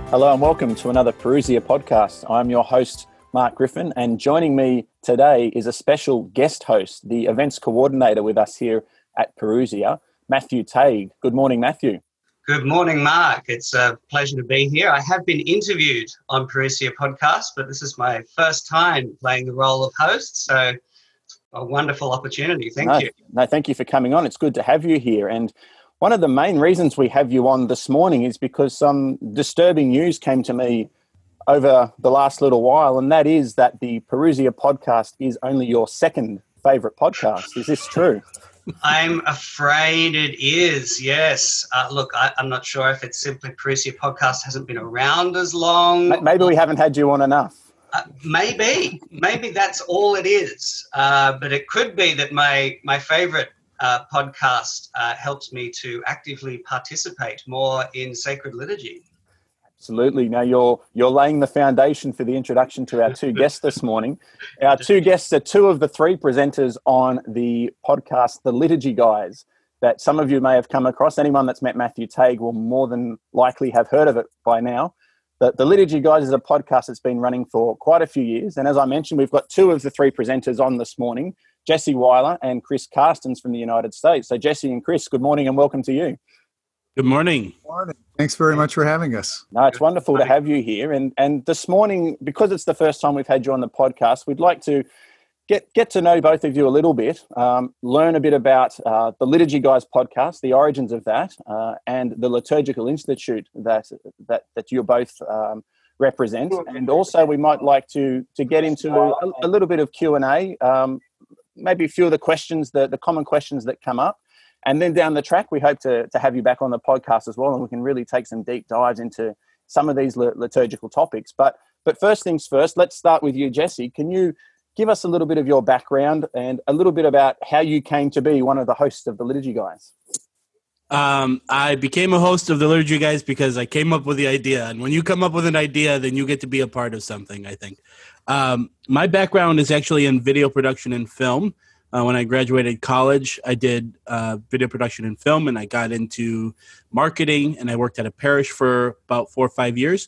Hello and welcome to another Perusia podcast. I'm your host, Mark Griffin, and joining me today is a special guest host, the events coordinator with us here at Perusia, Matthew Tague. Good morning, Matthew. Good morning, Mark. It's a pleasure to be here. I have been interviewed on Perusia podcast, but this is my first time playing the role of host, so it's a wonderful opportunity. Thank you. No, thank you for coming on. It's good to have you here. And one of the main reasons we have you on this morning is because some disturbing news came to me over the last little while, and that is that the Perusia podcast is only your second favourite podcast. Is this true? I'm afraid it is, yes. Look, I'm not sure if it's simply Perusia podcast hasn't been around as long. Maybe we haven't had you on enough. Maybe that's all it is. But it could be that my favourite podcast helps me to actively participate more in sacred liturgy. Absolutely. Now you're laying the foundation for the introduction to our two guests this morning. Our two guests are two of the three presenters on the podcast, The Liturgy Guys, that some of you may have come across. Anyone that's met Matthew Tague will more than likely have heard of it by now. The Liturgy Guys is a podcast that's been running for quite a few years. And as I mentioned, we've got two of the three presenters on this morning, Jesse Weiler and Chris Carstens from the United States. So Jesse and Chris, good morning and welcome to you. Good morning. Good morning. Thanks very much for having us. No, it's wonderful to have you here. And this morning, because it's the first time we've had you on the podcast, we'd like to get to know both of you a little bit, learn a bit about the Liturgy Guys podcast, the origins of that, and the Liturgical Institute that you both represent. And also we might like to get into a little bit of Q&A, maybe a few of the questions, the common questions that come up. And then down the track, we hope to have you back on the podcast as well, and we can really take some deep dives into some of these liturgical topics. But first things first, let's start with you, Jesse. Can you give us a little bit of your background and a little bit about how you came to be one of the hosts of the Liturgy Guys? I became a host of the Liturgy Guys because I came up with the idea. And when you come up with an idea, then you get to be a part of something, I think. My background is actually in video production and film. When I graduated college, I did video production and film, and I got into marketing, and I worked at a parish for about 4 or 5 years.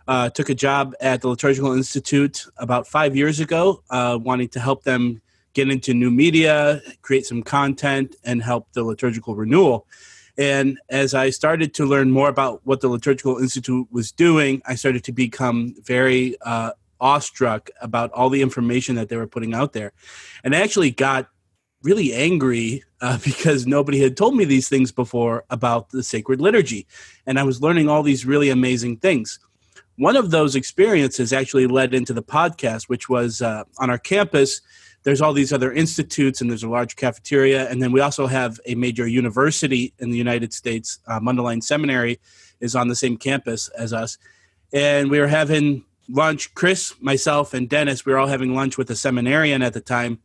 Took a job at the Liturgical Institute about 5 years ago, wanting to help them get into new media, create some content, and help the liturgical renewal. And as I started to learn more about what the Liturgical Institute was doing, I started to become very awestruck about all the information that they were putting out there. And I actually got really angry because nobody had told me these things before about the sacred liturgy. And I was learning all these really amazing things. One of those experiences actually led into the podcast, which was on our campus. There's all these other institutes, and there's a large cafeteria. And then we also have a major university in the United States. Mundelein Seminary is on the same campus as us. And we were having lunch. Chris, myself, and Dennis, we were all having lunch with a seminarian at the time.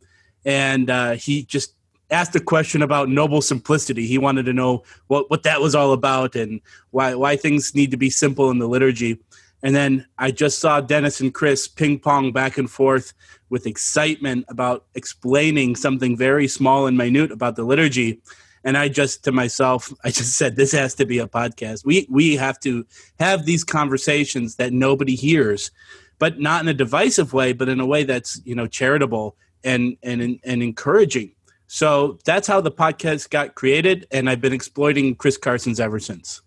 And he just asked a question about noble simplicity. He wanted to know what that was all about and why things need to be simple in the liturgy. And then I just saw Dennis and Chris ping pong back and forth with excitement about explaining something very small and minute about the liturgy. And I just said, this has to be a podcast. We have to have these conversations that nobody hears, but not in a divisive way, but in a way that's, charitable and encouraging. So that's how the podcast got created. And I've been exploiting Chris Carstens ever since.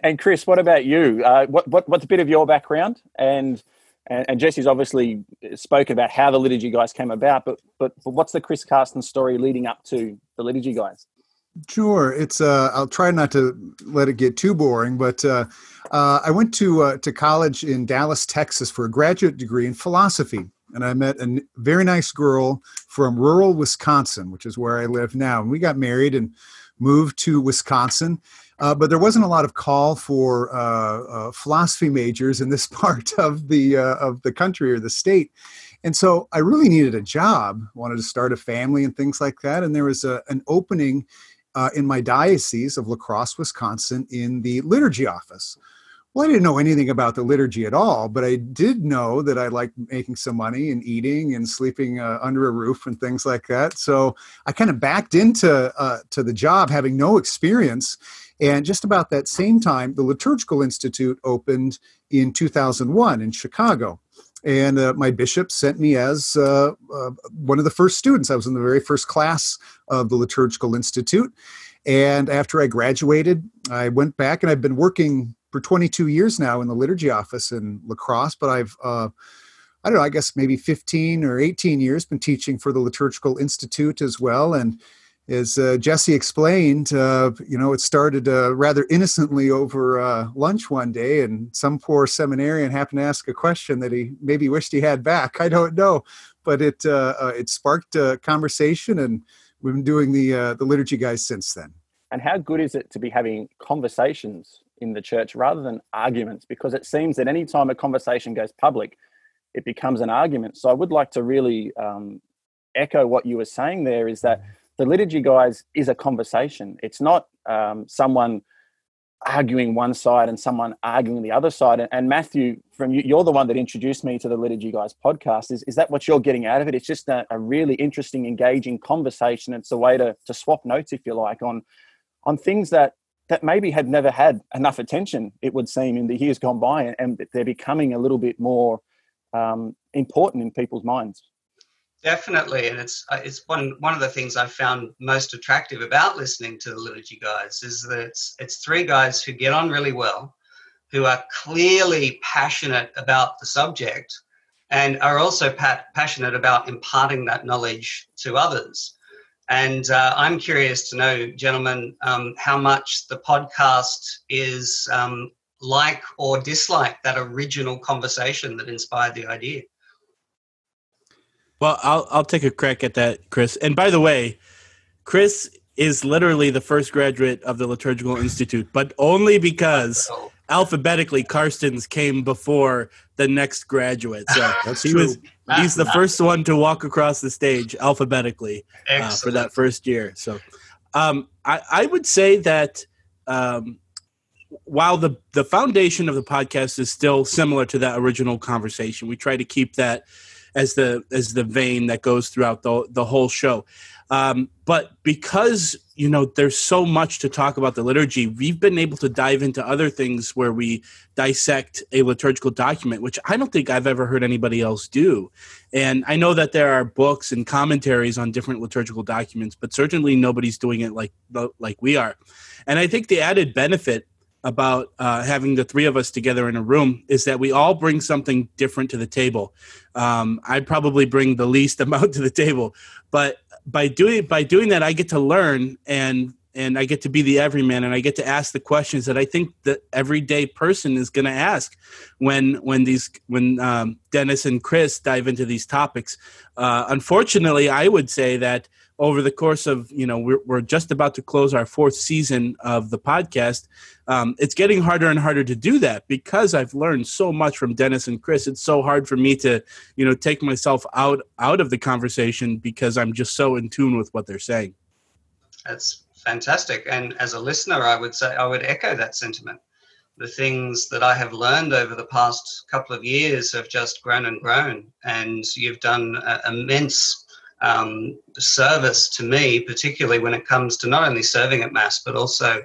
And Chris, what about you? What's a bit of your background? And Jesse's obviously spoken about how the Liturgy Guys came about, but what's the Chris Carstens story leading up to the Liturgy Guys? Sure. It's I'll try not to let it get too boring, but I went to college in Dallas, Texas for a graduate degree in philosophy. And I met a very nice girl from rural Wisconsin, which is where I live now. And we got married and moved to Wisconsin. But there wasn't a lot of call for philosophy majors in this part of the country or the state. And so I really needed a job, wanted to start a family and things like that. And there was an opening in my diocese of La Crosse, Wisconsin, in the liturgy office, Well, I didn't know anything about the liturgy at all, but I did know that I liked making some money and eating and sleeping under a roof and things like that. So I kind of backed into to the job, having no experience. And just about that same time, the Liturgical Institute opened in 2001 in Chicago. And my bishop sent me as one of the first students. I was in the very first class of the Liturgical Institute. And after I graduated, I went back, and I've been working for 22 years now in the liturgy office in La Crosse, but I've, I don't know, I guess maybe 15 or 18 years been teaching for the Liturgical Institute as well. And as Jesse explained, it started rather innocently over lunch one day, and some poor seminarian happened to ask a question that he maybe wished he had back. I don't know, but it sparked a conversation, and we've been doing the Liturgy Guys since then. And how good is it to be having conversations in the church rather than arguments? Because it seems that any time a conversation goes public, it becomes an argument. So I would like to really echo what you were saying there, is that the Liturgy Guys is a conversation. It's not someone arguing one side and someone arguing the other side. And Matthew, from you're the one that introduced me to the Liturgy Guys podcast. Is that what you're getting out of it? It's just a really interesting, engaging conversation. It's a way to swap notes, if you like, on things that maybe had never had enough attention, it would seem, in the years gone by, and they're becoming a little bit more important in people's minds. Definitely, and it's one of the things I've found most attractive about listening to the Liturgy Guys is that it's three guys who get on really well, who are clearly passionate about the subject, and are also passionate about imparting that knowledge to others. And I'm curious to know, gentlemen, how much the podcast is like or dislike that original conversation that inspired the idea. Well, I'll take a crack at that, Chris. And by the way, Chris is literally the first graduate of the Liturgical Institute, but only because alphabetically Carstens came before the next graduate. So he's the first one to walk across the stage alphabetically for that first year. So I would say that while the foundation of the podcast is still similar to that original conversation, we try to keep that as the vein that goes throughout the whole show. But because, there's so much to talk about the liturgy, we've been able to dive into other things where we dissect a liturgical document, which I don't think I've ever heard anybody else do. And I know that there are books and commentaries on different liturgical documents, but certainly nobody's doing it like we are. And I think the added benefit about having the three of us together in a room is that we all bring something different to the table. I probably bring the least amount to the table, but by doing that, I get to learn and I get to be the everyman, and I get to ask the questions that I think the everyday person is going to ask when Dennis and Chris dive into these topics. Unfortunately, I would say that over the course of, we're just about to close our fourth season of the podcast. It's getting harder and harder to do that because I've learned so much from Dennis and Chris. It's so hard for me to, take myself out of the conversation because I'm just so in tune with what they're saying. That's fantastic. And as a listener, I would say I would echo that sentiment. The things that I have learned over the past couple of years have just grown and grown. And you've done immense service to me, particularly when it comes to not only serving at Mass, but also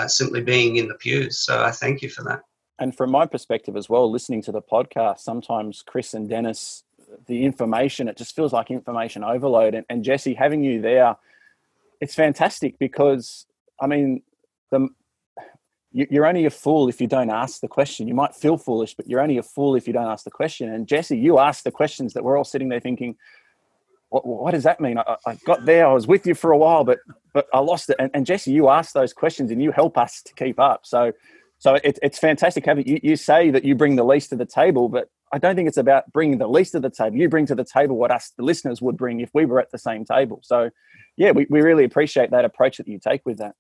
simply being in the pews. So I thank you for that. And from my perspective as well, listening to the podcast, sometimes Chris and Dennis, the information, it just feels like information overload. And Jesse, having you there, it's fantastic because, you're only a fool if you don't ask the question. You might feel foolish, but you're only a fool if you don't ask the question. And Jesse, you asked the questions that we're all sitting there thinking, what does that mean? I got there, I was with you for a while, but I lost it. And Jesse, you ask those questions and you help us to keep up. So it's fantastic having you say that you bring the least to the table, but I don't think it's about bringing the least to the table. You bring to the table what us, the listeners, would bring if we were at the same table. So, yeah, we really appreciate that approach that you take with that.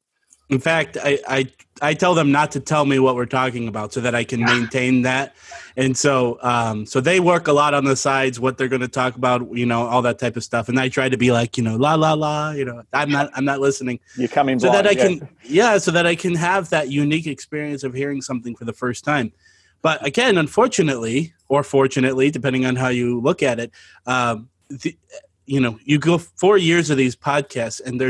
In fact, I tell them not to tell me what we're talking about so that I can maintain that. And so so they work a lot on the sides, what they're going to talk about, all that type of stuff. And I try to be like, la, la, la, I'm not listening. You're coming so blind, that I can, so that I can have that unique experience of hearing something for the first time. But again, unfortunately, or fortunately, depending on how you look at it, you go 4 years of these podcasts and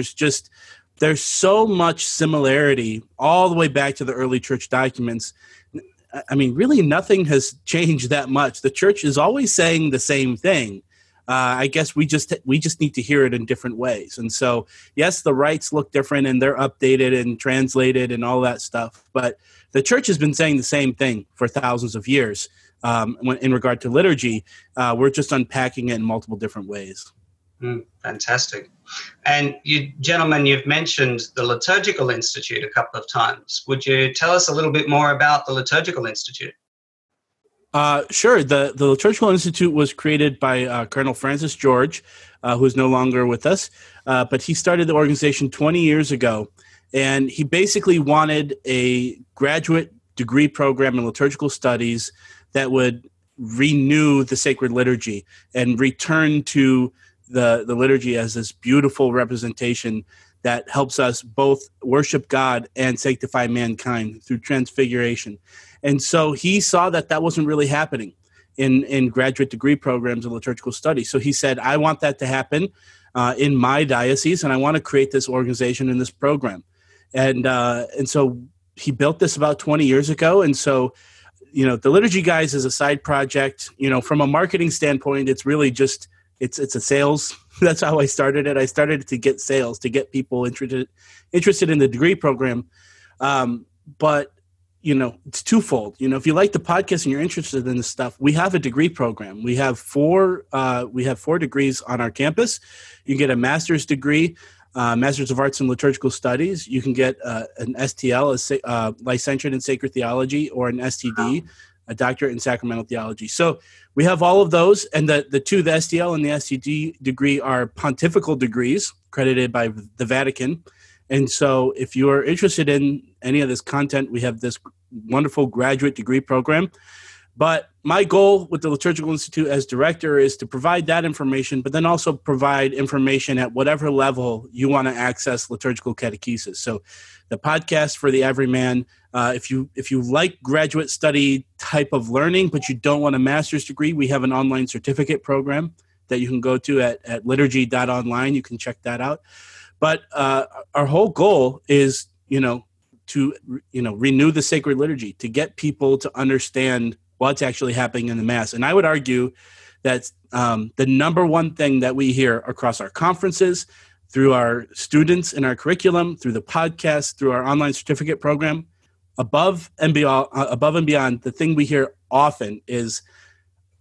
there's so much similarity all the way back to the early church documents. I mean, really nothing has changed that much. The church is always saying the same thing. I guess we just need to hear it in different ways. And so, yes, the rites look different and they're updated and translated and all that stuff. But the church has been saying the same thing for thousands of years. In regard to liturgy, we're just unpacking it in multiple different ways. Fantastic. And you gentlemen, you've mentioned the Liturgical Institute a couple of times. Would you tell us a little bit more about the Liturgical Institute? Sure. The Liturgical Institute was created by Colonel Francis George, who's no longer with us, but he started the organization 20 years ago, and he basically wanted a graduate degree program in liturgical studies that would renew the sacred liturgy and return to the liturgy as this beautiful representation that helps us both worship God and sanctify mankind through transfiguration. And so he saw that wasn't really happening in graduate degree programs of liturgical study. So he said, I want that to happen in my diocese, and I want to create this organization and this program. And so he built this about 20 years ago. And so, the Liturgy Guys is a side project. From a marketing standpoint, it's really just it's a sales. That's how I started it. I started it to get sales, to get people interested in the degree program. But it's twofold. If you like the podcast and you're interested in this stuff, we have a degree program. We have four degrees on our campus. You can get a master's degree, Master's of Arts in Liturgical Studies. You can get an STL, a licentiate in Sacred Theology, or an STD, a doctorate in Sacramental Theology. So we have all of those, and the STL and the STD degree are pontifical degrees accredited by the Vatican. And so if you are interested in any of this content, we have this wonderful graduate degree program. But my goal with the Liturgical Institute as director is to provide that information, but then also provide information at whatever level you want to access liturgical catechesis. So the podcast for the everyman, if you like graduate study type of learning, but you don't want a master's degree, we have an online certificate program that you can go to at liturgy.online. You can check that out. But our whole goal is, to renew the sacred liturgy, to get people to understand what's actually happening in the Mass. And I would argue that the number one thing that we hear across our conferences, through our students in our curriculum, through the podcast, through our online certificate program, above and beyond, the thing we hear often is,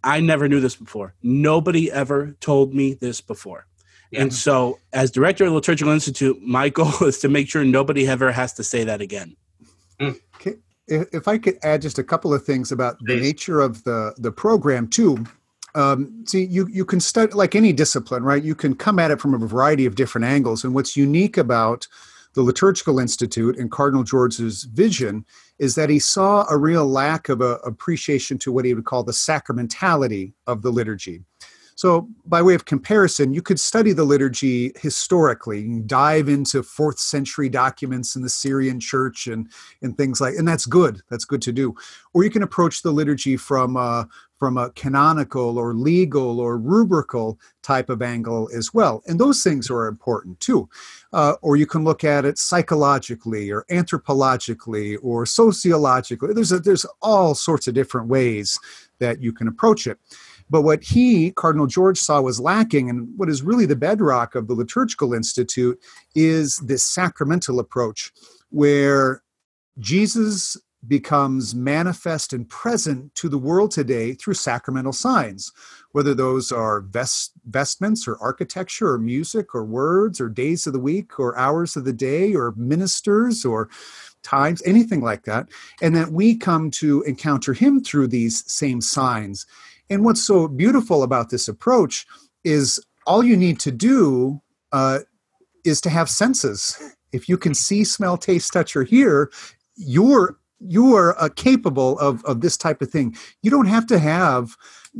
I never knew this before. Nobody ever told me this before. Yeah. And so as director of the Liturgical Institute, my goal is to make sure nobody ever has to say that again. Okay. If I could add just a couple of things about the nature of the program too. See, you can study, like any discipline, right? You can come at it from a variety of different angles. And what's unique about the Liturgical Institute and Cardinal George's vision is that he saw a real lack of appreciation to what he would call the sacramentality of the liturgy. So by way of comparison, you could study the liturgy historically, and dive into 4th century documents in the Syrian church and things and that's good. That's good to do. Or you can approach the liturgy from a canonical or legal or rubrical type of angle as well. And those things are important too. Or you can look at it psychologically or anthropologically or sociologically. There's all sorts of different ways that you can approach it. But what Cardinal George, saw was lacking, and what is really the bedrock of the Liturgical Institute, is this sacramental approach where Jesus becomes manifest and present to the world today through sacramental signs, whether those are vestments or architecture or music or words or days of the week or hours of the day or ministers or times, anything like that. And that we come to encounter him through these same signs. And what's so beautiful about this approach is all you need to do is to have senses If you can see, smell, taste, touch, or hear, you're capable of this type of thing. You don't have to have,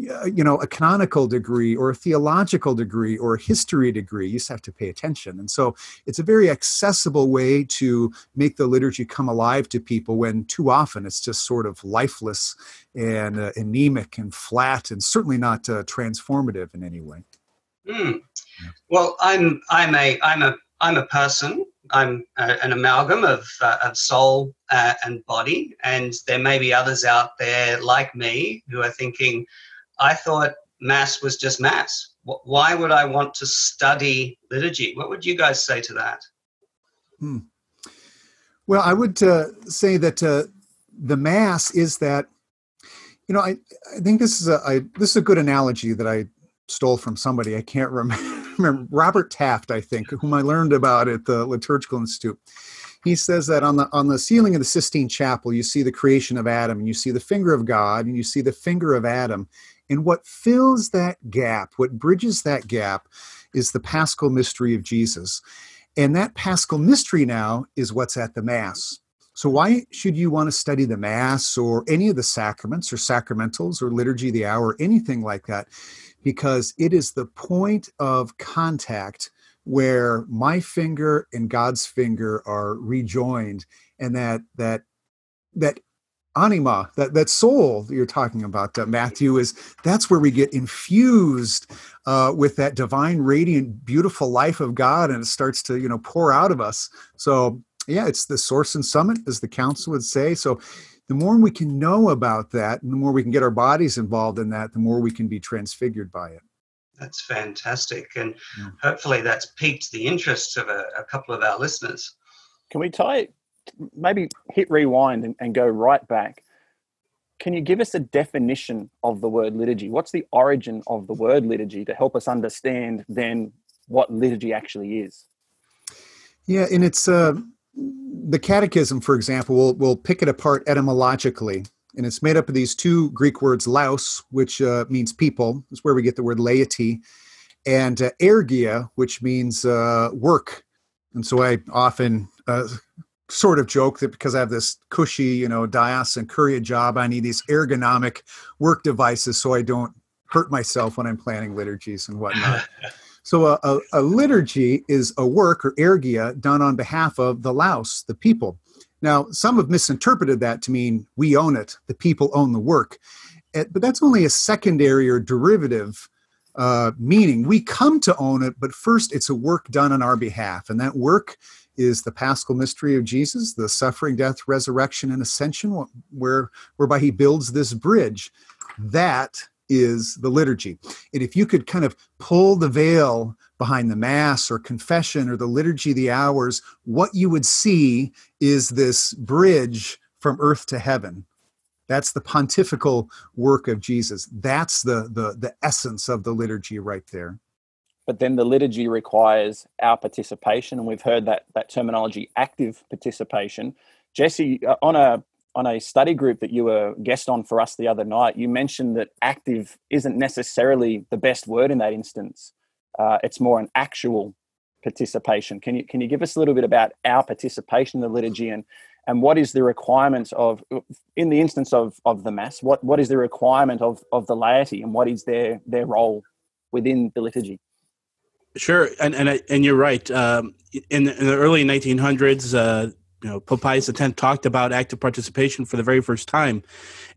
a canonical degree or a theological degree or a history degree. You just have to pay attention. And so it's a very accessible way to make the liturgy come alive to people, when too often it's just sort of lifeless and anemic and flat, and certainly not transformative in any way. Well, I'm a person. I'm an amalgam of soul and body, and there may be others out there like me who are thinking, I thought Mass was just Mass. Why would I want to study liturgy? What would you guys say to that? Well, I would say that the Mass is that, I think this is a good analogy that I stole from somebody. I can't remember, Robert Taft, I think, whom I learned about at the Liturgical Institute. He says that on the ceiling of the Sistine Chapel, you see the creation of Adam, and you see the finger of God, and you see the finger of Adam. And what fills that gap, what bridges that gap, is the Paschal mystery of Jesus. And that Paschal mystery now is what's at the Mass. So why should you want to study the Mass or any of the sacraments or sacramentals or liturgy of the hour, anything like that? Because it is the point of contact where my finger and God's finger are rejoined, and that anima, that soul that you're talking about, Matthew, that's where we get infused with that divine, radiant, beautiful life of God, and it starts to pour out of us. So yeah, it's the source and summit, as the council would say. So the more we can know about that, and the more we can get our bodies involved in that, the more we can be transfigured by it. That's fantastic. And hopefully that's piqued the interest of a couple of our listeners. Can we maybe hit rewind and go right back? Can you give us a definition of the word liturgy? What's the origin of the word liturgy, to help us understand then what liturgy actually is? Yeah, and it's the Catechism, for example, will pick it apart etymologically. And it's made up of these two Greek words, laos, which means people. That's where we get the word laity. And ergia, which means work. And so I often sort of joke that because I have this cushy, dias and curia job, I need these ergonomic work devices so I don't hurt myself when I'm planning liturgies and whatnot. So a liturgy is a work, or ergia, done on behalf of the laos, the people. Now, some have misinterpreted that to mean we own it, the people own the work. But that's only a secondary or derivative meaning. We come to own it, but first it's a work done on our behalf. And that work is the Paschal mystery of Jesus, the suffering, death, resurrection, and ascension, whereby he builds this bridge. That is the liturgy. And if you could kind of pull the veil behind the Mass or confession or the liturgy of the hours, what you would see is this bridge from earth to heaven. That's the pontifical work of Jesus. That's the essence of the liturgy right there. But then the liturgy requires our participation, and we've heard that terminology, active participation. Jesse, on a study group that you were guest on for us the other night, you mentioned that active isn't necessarily the best word in that instance. It's more an actual participation. Can you give us a little bit about our participation in the liturgy, and what is the requirement of, in the instance of the Mass, what is the requirement of the laity, and what is their role within the liturgy? Sure, and you're right. In the early 1900s, Pope Pius X talked about active participation for the very first time,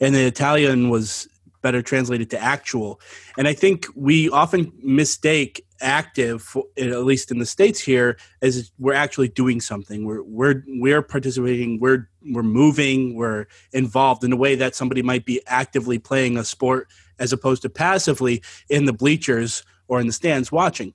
and the Italian was better translated to actual. And I think we often mistake active, at least in the States here, as we're actually doing something. We're participating. We're moving. We're involved in a way that somebody might be actively playing a sport, as opposed to passively in the bleachers or in the stands watching.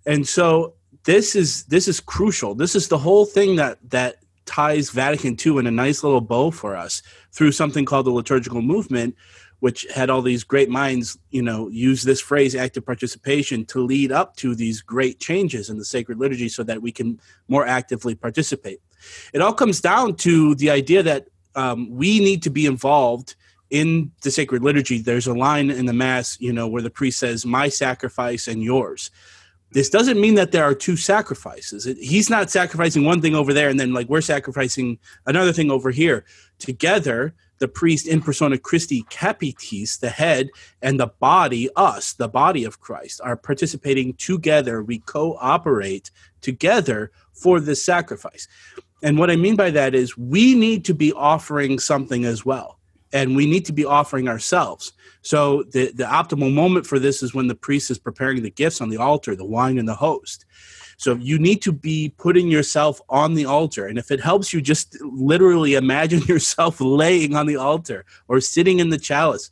And so this is crucial. This is the whole thing that ties Vatican II in a nice little bow for us through something called the liturgical movement, which had all these great minds, use this phrase, active participation, to lead up to these great changes in the sacred liturgy so that we can more actively participate. It all comes down to the idea that we need to be involved in the sacred liturgy. There's a line in the Mass, where the priest says, "My sacrifice and yours." This doesn't mean that there are two sacrifices. He's not sacrificing one thing over there and then like we're sacrificing another thing over here. Together, the priest in persona Christi capitis, the head, and the body, us, the body of Christ, are participating together. We cooperate together for this sacrifice. And what I mean by that is we need to be offering something as well. And we need to be offering ourselves. So the optimal moment for this is when the priest is preparing the gifts on the altar, the wine and the host. So you need to be putting yourself on the altar. And if it helps you, just literally imagine yourself laying on the altar or sitting in the chalice.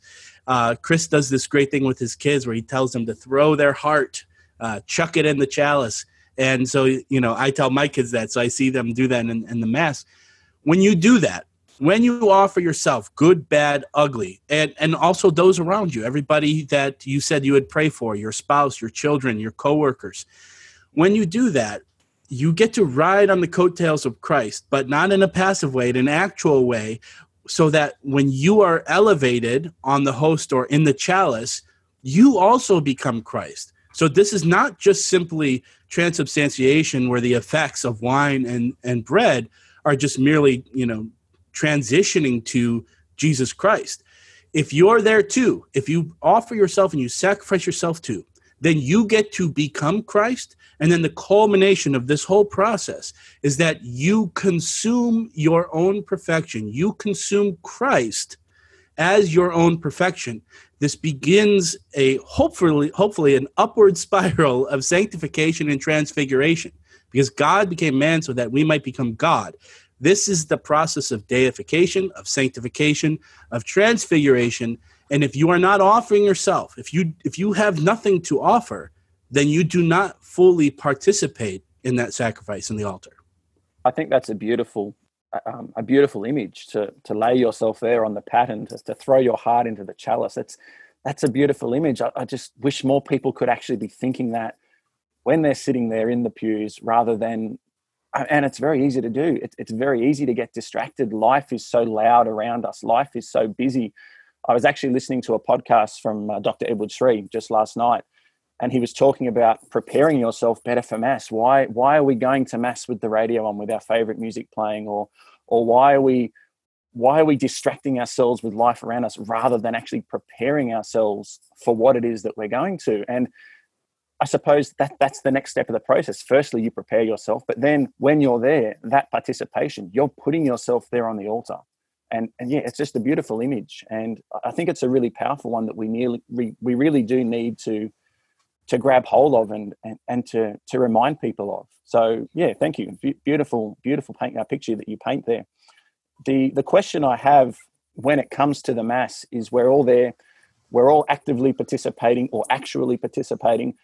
Chris does this great thing with his kids where he tells them to throw their heart, chuck it in the chalice. And so, I tell my kids that, so I see them do that in the Mass. When you do that, when you offer yourself, good, bad, ugly, and also those around you, everybody that you said you would pray for, your spouse, your children, your coworkers, when you do that, you get to ride on the coattails of Christ, but not in a passive way, in an actual way, so that when you are elevated on the host or in the chalice, you also become Christ. So this is not just simply transubstantiation where the effects of wine and bread are just merely, transitioning to Jesus Christ. If you're there too, if you offer yourself and you sacrifice yourself too, then you get to become Christ. And then the culmination of this whole process is that you consume your own perfection. You consume Christ as your own perfection. This begins hopefully an upward spiral of sanctification and transfiguration, because God became man so that we might become God. This is the process of deification, of sanctification, of transfiguration. And if you are not offering yourself, if you have nothing to offer, then you do not fully participate in that sacrifice in the altar. I think that's a beautiful image to lay yourself there on the paten, to throw your heart into the chalice. That's a beautiful image. I just wish more people could actually be thinking that when they're sitting there in the pews, rather than, and it's very easy to do. It's very easy to get distracted. Life is so loud around us. Life is so busy. I was actually listening to a podcast from Dr. Edward Shree just last night, and he was talking about preparing yourself better for Mass. Why are we going to Mass with the radio on, with our favorite music playing, or why are we distracting ourselves with life around us rather than actually preparing ourselves for what it is that we're going to? And I suppose that's the next step of the process. Firstly, you prepare yourself, but then when you're there, that participation, you're putting yourself there on the altar. And yeah, it's just a beautiful image. And I think it's a really powerful one that we really do need to grab hold of and to remind people of. So yeah, thank you. Beautiful picture that you paint there. The question I have when it comes to the Mass is we're all there, we're all actively participating or actually participating,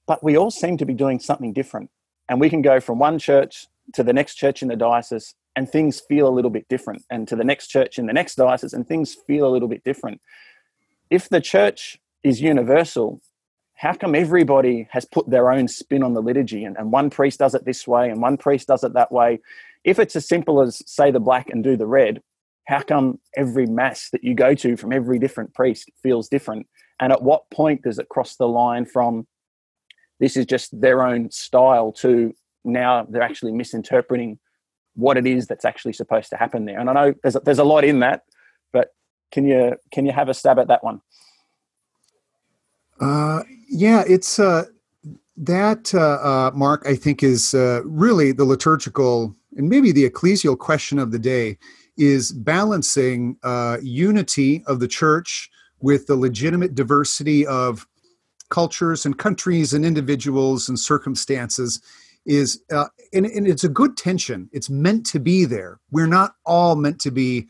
but we all seem to be doing something different. And we can go from one church to the next church in the diocese and things feel a little bit different, and to the next church in the next diocese and things feel a little bit different. If the church is universal, how come everybody has put their own spin on the liturgy, and one priest does it this way and one priest does it that way? If it's as simple as say the black and do the red, how come every Mass that you go to from every different priest feels different? And at what point does it cross the line from this is just their own style to now they're actually misinterpreting what it is that's actually supposed to happen there? And I know there's a lot in that, but can you have a stab at that one? Yeah, it's Mark, I think is really the liturgical and maybe the ecclesial question of the day, is balancing unity of the church with the legitimate diversity of cultures and countries and individuals and circumstances. And it's a good tension. It's meant to be there. We're not all meant to be,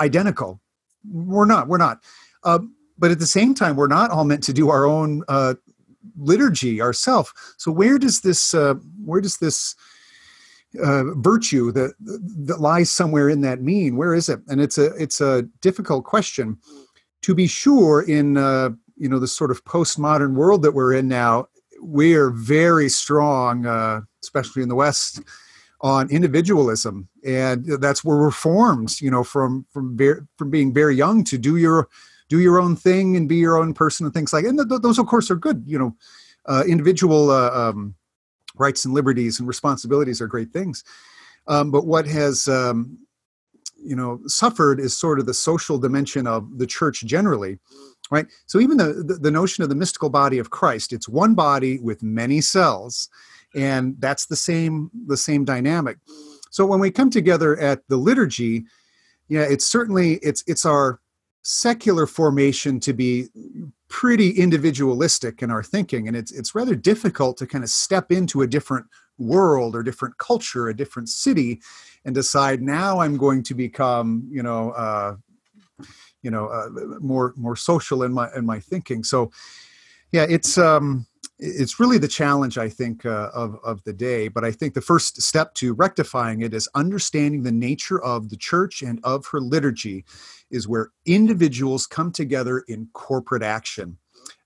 identical. We're not. But at the same time, we're not all meant to do our own liturgy ourselves. So where does this virtue that lies somewhere in that mean? Where is it? And it's a difficult question. To be sure, in the sort of postmodern world that we're in now, we are very strong, especially in the West, on individualism, and that's where we're formed. From being very young to do your own thing and be your own person and things like that. And those, of course, are good. individual rights and liberties and responsibilities are great things. But what has suffered is sort of the social dimension of the church generally, right? So even the notion of the mystical body of Christ, it's one body with many cells, and that's the same dynamic. So when we come together at the liturgy, it's our secular formation to be pretty individualistic in our thinking, and it's rather difficult to kind of step into a different world or different culture, a different city, and decide now I'm going to become more social in my thinking. So yeah, it's really the challenge, I think, of the day. But I think the first step to rectifying it is understanding the nature of the church and of her liturgy is where individuals come together in corporate action.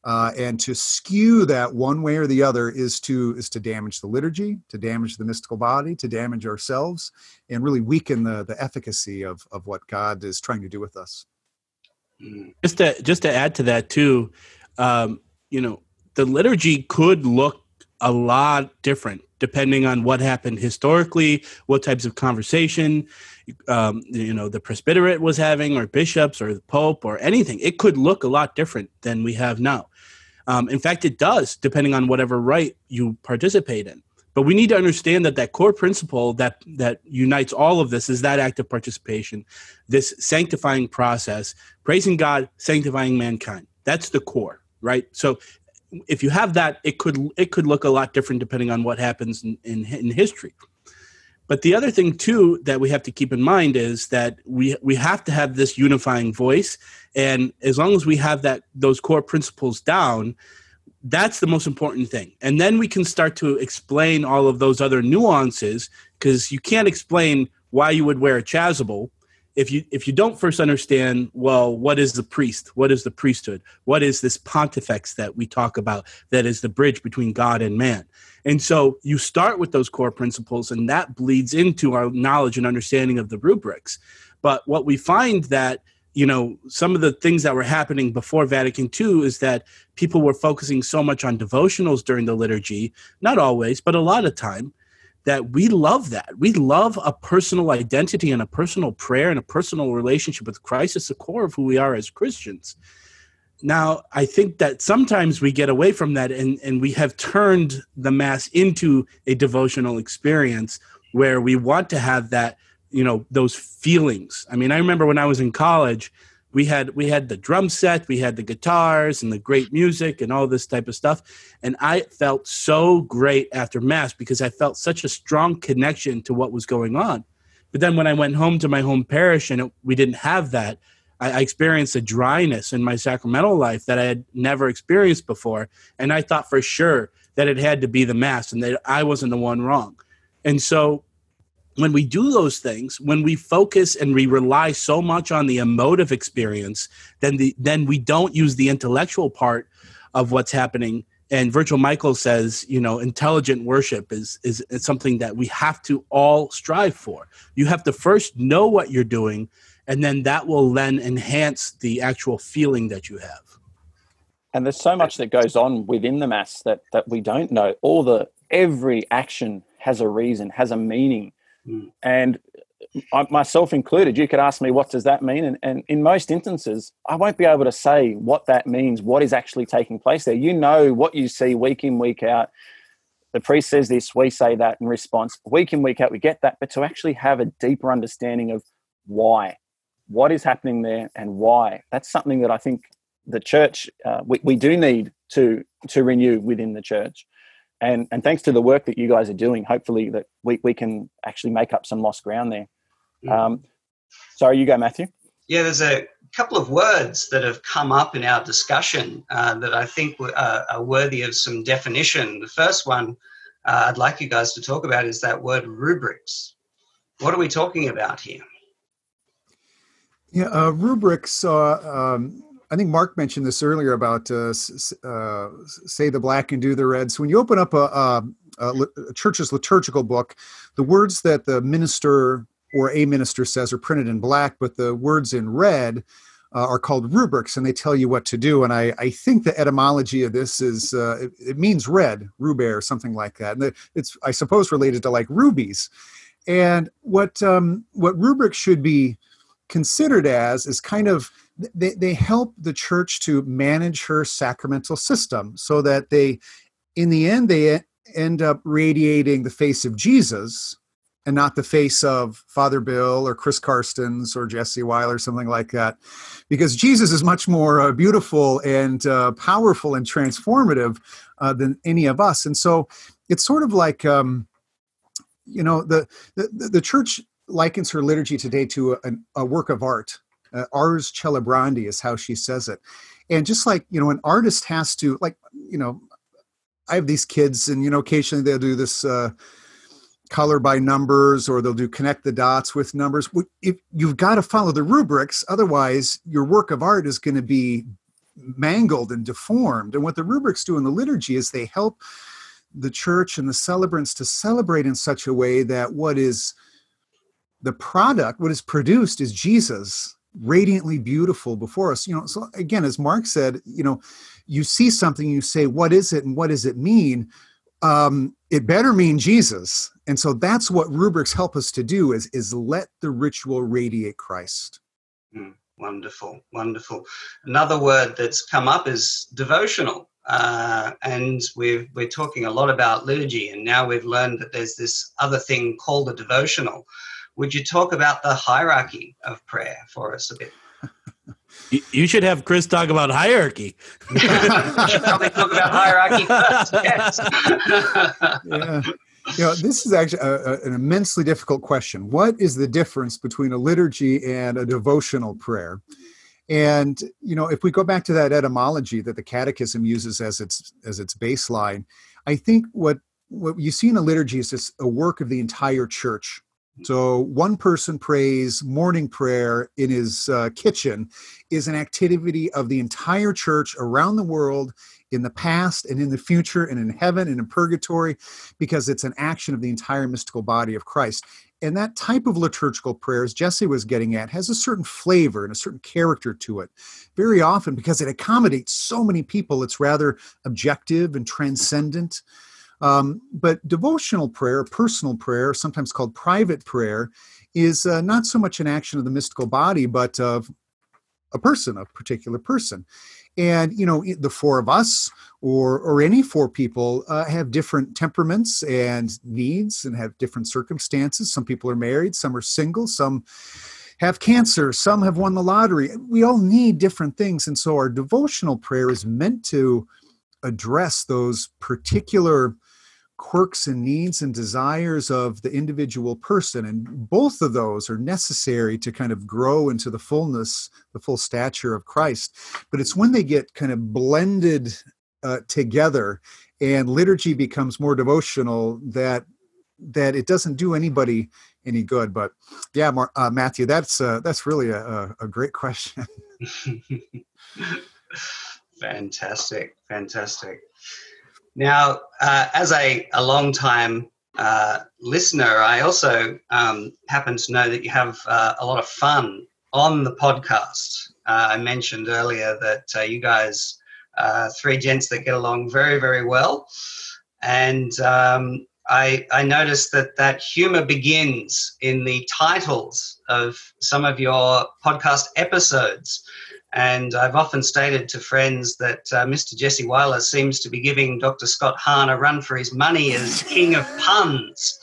And to skew that one way or the other is to damage the liturgy, to damage the mystical body, to damage ourselves, and really weaken the efficacy of what God is trying to do with us. Just to add to that too, the liturgy could look a lot different depending on what happened historically, what types of conversation, the presbyterate was having, or bishops, or the pope, or anything. It could look a lot different than we have now. In fact, it does, depending on whatever rite you participate in. But we need to understand that core principle that unites all of this is that active participation, this sanctifying process, praising God, sanctifying mankind. That's the core, right? So if you have that, it could look a lot different depending on what happens in history. But the other thing too that we have to keep in mind is that we have to have this unifying voice, and as long as we have those core principles down, that's the most important thing. And then we can start to explain all of those other nuances, because you can't explain why you would wear a chasuble if you don't first understand, well, what is the priest? What is the priesthood? What is this pontifex that we talk about that is the bridge between God and man? And so you start with those core principles, and that bleeds into our knowledge and understanding of the rubrics. But what we find that, some of the things that were happening before Vatican II is that people were focusing so much on devotionals during the liturgy, not always, but a lot of time, that we love that. We love a personal identity and a personal prayer and a personal relationship with Christ. It's the core of who we are as Christians. Now, I think that sometimes we get away from that, and we have turned the Mass into a devotional experience where we want to have that, those feelings. I mean, I remember when I was in college, we had the drum set, we had the guitars and the great music and all this type of stuff. And I felt so great after Mass because I felt such a strong connection to what was going on. But then when I went home to my home parish and we didn't have that, I experienced a dryness in my sacramental life that I had never experienced before. And I thought for sure that it had to be the Mass and that I wasn't the one wrong. And so when we do those things, when we focus and we rely so much on the emotive experience, then we don't use the intellectual part of what's happening. And Virgil Michael says, intelligent worship is something that we have to all strive for. You have to first know what you're doing, and then that will then enhance the actual feeling that you have. And there's so much that goes on within the Mass that we don't know. Every action has a reason, has a meaning. And I, myself included, you could ask me, what does that mean? And in most instances, I won't be able to say what that means, what is actually taking place there. What you see week in, week out. The priest says this, we say that in response. Week in, week out, we get that. But to actually have a deeper understanding of why, what is happening there and why, that's something that I think the church, we do need to renew within the church. And thanks to the work that you guys are doing, hopefully that we can actually make up some lost ground there. Sorry, you go, Matthew. Yeah, there's a couple of words that have come up in our discussion that I think are worthy of some definition. The first one I'd like you guys to talk about is that word rubrics. What are we talking about here? Yeah, rubrics. I think Mark mentioned this earlier about say the black and do the red. So when you open up a church's liturgical book, the words that the minister or a minister says are printed in black, but the words in red are called rubrics, and they tell you what to do. And I think the etymology of this is, it means red, rube or something like that. And it's, I suppose, related to like rubies. And what rubrics should be considered as is kind of, they help the church to manage her sacramental system so that they, in the end, they end up radiating the face of Jesus and not the face of Father Bill or Chris Carstens or Jesse Weiler, something like that. Because Jesus is much more beautiful and powerful and transformative than any of us. And so it's sort of like, the church likens her liturgy today to a work of art. Ars celebrandi is how she says it. And just like, an artist has to, like, I have these kids and, occasionally they'll do this color by numbers, or they'll do connect the dots with numbers. If you've got to follow the rubrics, otherwise your work of art is going to be mangled and deformed. And what the rubrics do in the liturgy is they help the church and the celebrants to celebrate in such a way that what is the product, what is produced, is Jesus, radiantly beautiful before us. So again, as Mark said, you see something, you say, what is it and what does it mean? It better mean Jesus. And so that's what rubrics help us to do, is let the ritual radiate Christ. Wonderful, wonderful. Another word that's come up is devotional. And we're talking a lot about liturgy, and now we've learned that there's this other thing called a devotional. Would you talk about the hierarchy of prayer for us a bit? You should have Chris talk about hierarchy. We should probably talk about hierarchy first, yes. Yeah. This is actually an immensely difficult question. What is the difference between a liturgy and a devotional prayer? And, if we go back to that etymology that the Catechism uses as its baseline, I think what you see in a liturgy is just a work of the entire church. So one person prays morning prayer in his kitchen is an activity of the entire church around the world, in the past and in the future and in heaven and in purgatory, because it's an action of the entire mystical body of Christ. And that type of liturgical prayer, as Jesse was getting at, has a certain flavor and a certain character to it. Very often, because it accommodates so many people, it's rather objective and transcendent. But devotional prayer, personal prayer, sometimes called private prayer, is not so much an action of the mystical body, but of a particular person. And, the four of us or any four people have different temperaments and needs and have different circumstances. Some people are married, some are single, some have cancer, some have won the lottery. We all need different things. And so our devotional prayer is meant to address those particular quirks and needs and desires of the individual person. And both of those are necessary to kind of grow into the fullness, the full stature of Christ. But it's when they get kind of blended together and liturgy becomes more devotional that it doesn't do anybody any good. But yeah, Matthew, that's really a great question. Fantastic. Now, as a long-time listener, I also happen to know that you have a lot of fun on the podcast. I mentioned earlier that you guys are three gents that get along very, very well. And I noticed that humor begins in the titles of some of your podcast episodes. And I've often stated to friends that Mr. Jesse Weiler seems to be giving Dr. Scott Hahn a run for his money as king of puns.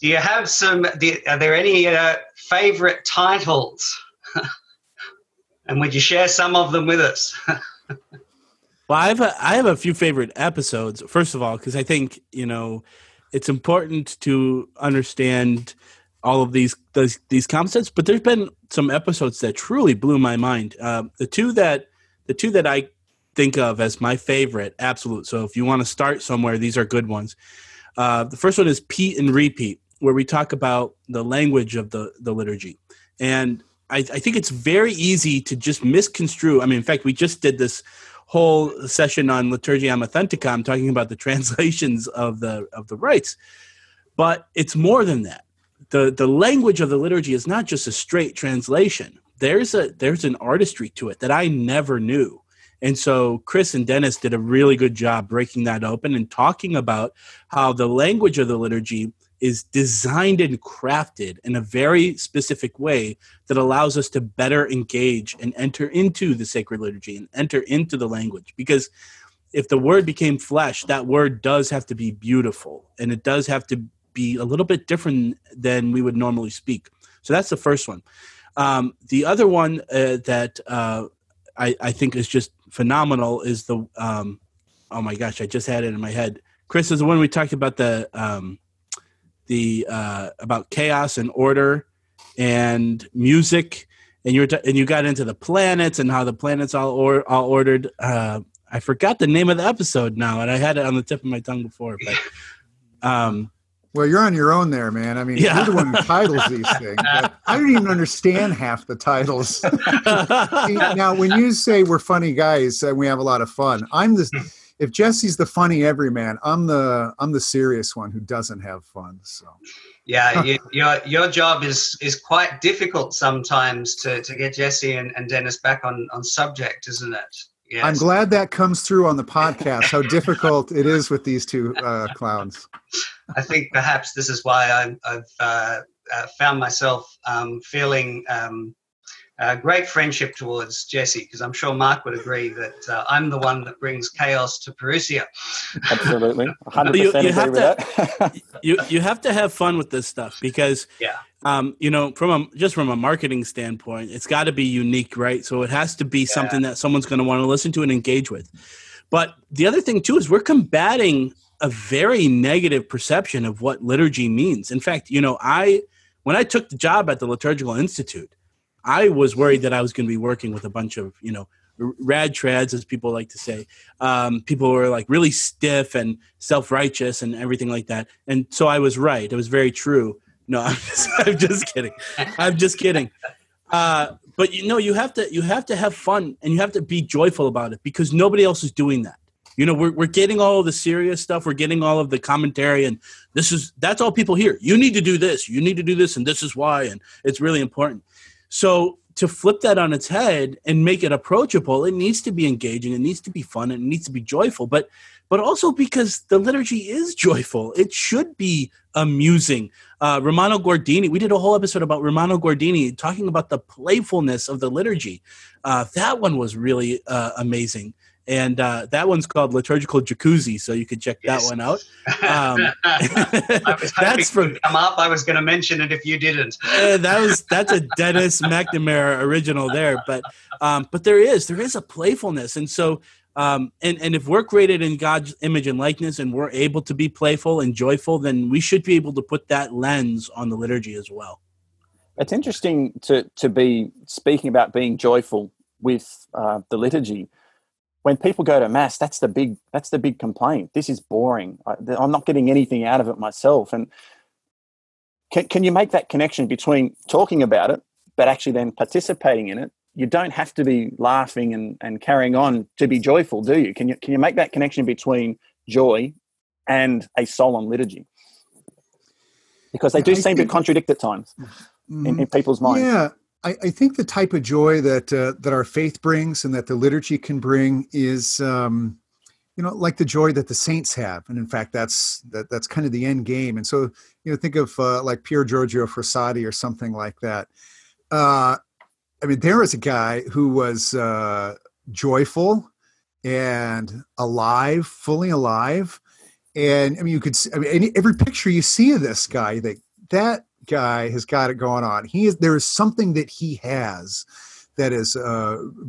Do you have are there any favorite titles? And would you share some of them with us? Well, I have a few favorite episodes, first of all, because I think, it's important to understand all of these concepts, but there's been some episodes that truly blew my mind. The two that I think of as my favorite, absolute. So if you want to start somewhere, these are good ones. The first one is Pete and Repeat, where we talk about the language of the liturgy. And I think it's very easy to just misconstrue. I mean, in fact, we just did this whole session on Liturgiam Authenticam talking about the translations of the rites. But it's more than that. The language of the liturgy is not just a straight translation, there's an artistry to it that I never knew. And so Chris and Dennis did a really good job breaking that open and talking about how the language of the liturgy is designed and crafted in a very specific way that allows us to better engage and enter into the sacred liturgy and enter into the language. Because if the word became flesh, that word does have to be beautiful, and it does have to be a little bit different than we would normally speak. So that's the first one. The other one that I think is just phenomenal is the oh my gosh, I just had it in my head. Chris, is the one we talked about about chaos and order and music, and you got into the planets and how the planets all ordered. I forgot the name of the episode now, and I had it on the tip of my tongue before. But well, you're on your own there, man. I mean, you're the one who titles these things. But I don't even understand half the titles. Now, when you say we're funny guys and we have a lot of fun, if Jesse's the funny everyman, I'm the serious one who doesn't have fun. So, yeah, your job is quite difficult sometimes to get Jesse and Dennis back on subject, isn't it? Yes. I'm glad that comes through on the podcast, how difficult it is with these two clowns. I think perhaps this is why I've found myself feeling great friendship towards Jesse, because I'm sure Mark would agree that I'm the one that brings chaos to Perusia. Absolutely. 100% agree with that. you have to have fun with this stuff because, from a marketing standpoint, it's got to be unique, right? So it has to be something that someone's going to want to listen to and engage with. But the other thing, too, is we're combating a very negative perception of what liturgy means. In fact, when I took the job at the Liturgical Institute, I was worried that I was going to be working with a bunch of, rad trads, as people like to say. People who are like really stiff and self-righteous and everything like that. And so I was right. It was very true. No, I'm just kidding. I'm just kidding. But you have to have fun and you have to be joyful about it because nobody else is doing that. We're getting all of the serious stuff. We're getting all of the commentary, and that's all people hear. You need to do this. You need to do this, and this is why, and it's really important. So to flip that on its head and make it approachable, it needs to be engaging. It needs to be fun. And it needs to be joyful. But also because the liturgy is joyful, it should be amusing. Romano Guardini, we did a whole episode about Romano Guardini talking about the playfulness of the liturgy. That one was really amazing. And that one's called Liturgical Jacuzzi, so you could check that one out. I was hoping to come up. I was going to mention it if you didn't. That's a Dennis McNamara original there, but there is a playfulness, and so and if we're created in God's image and likeness, and we're able to be playful and joyful, then we should be able to put that lens on the liturgy as well. It's interesting to be speaking about being joyful with the liturgy. When people go to Mass, that's the big complaint. This is boring. I'm not getting anything out of it myself. And can you make that connection between talking about it, but actually then participating in it? You don't have to be laughing and carrying on to be joyful, do you? Can you make that connection between joy and a solemn liturgy? Because they do seem to contradict at times in people's minds. Yeah. I think the type of joy that our faith brings and that the liturgy can bring is, like the joy that the saints have. And in fact, that's kind of the end game. And so, think of like Pier Giorgio Frassati or something like that. There was a guy who was joyful and alive, fully alive. And every picture you see of this guy, that guy has got it going on. There is something that he has that is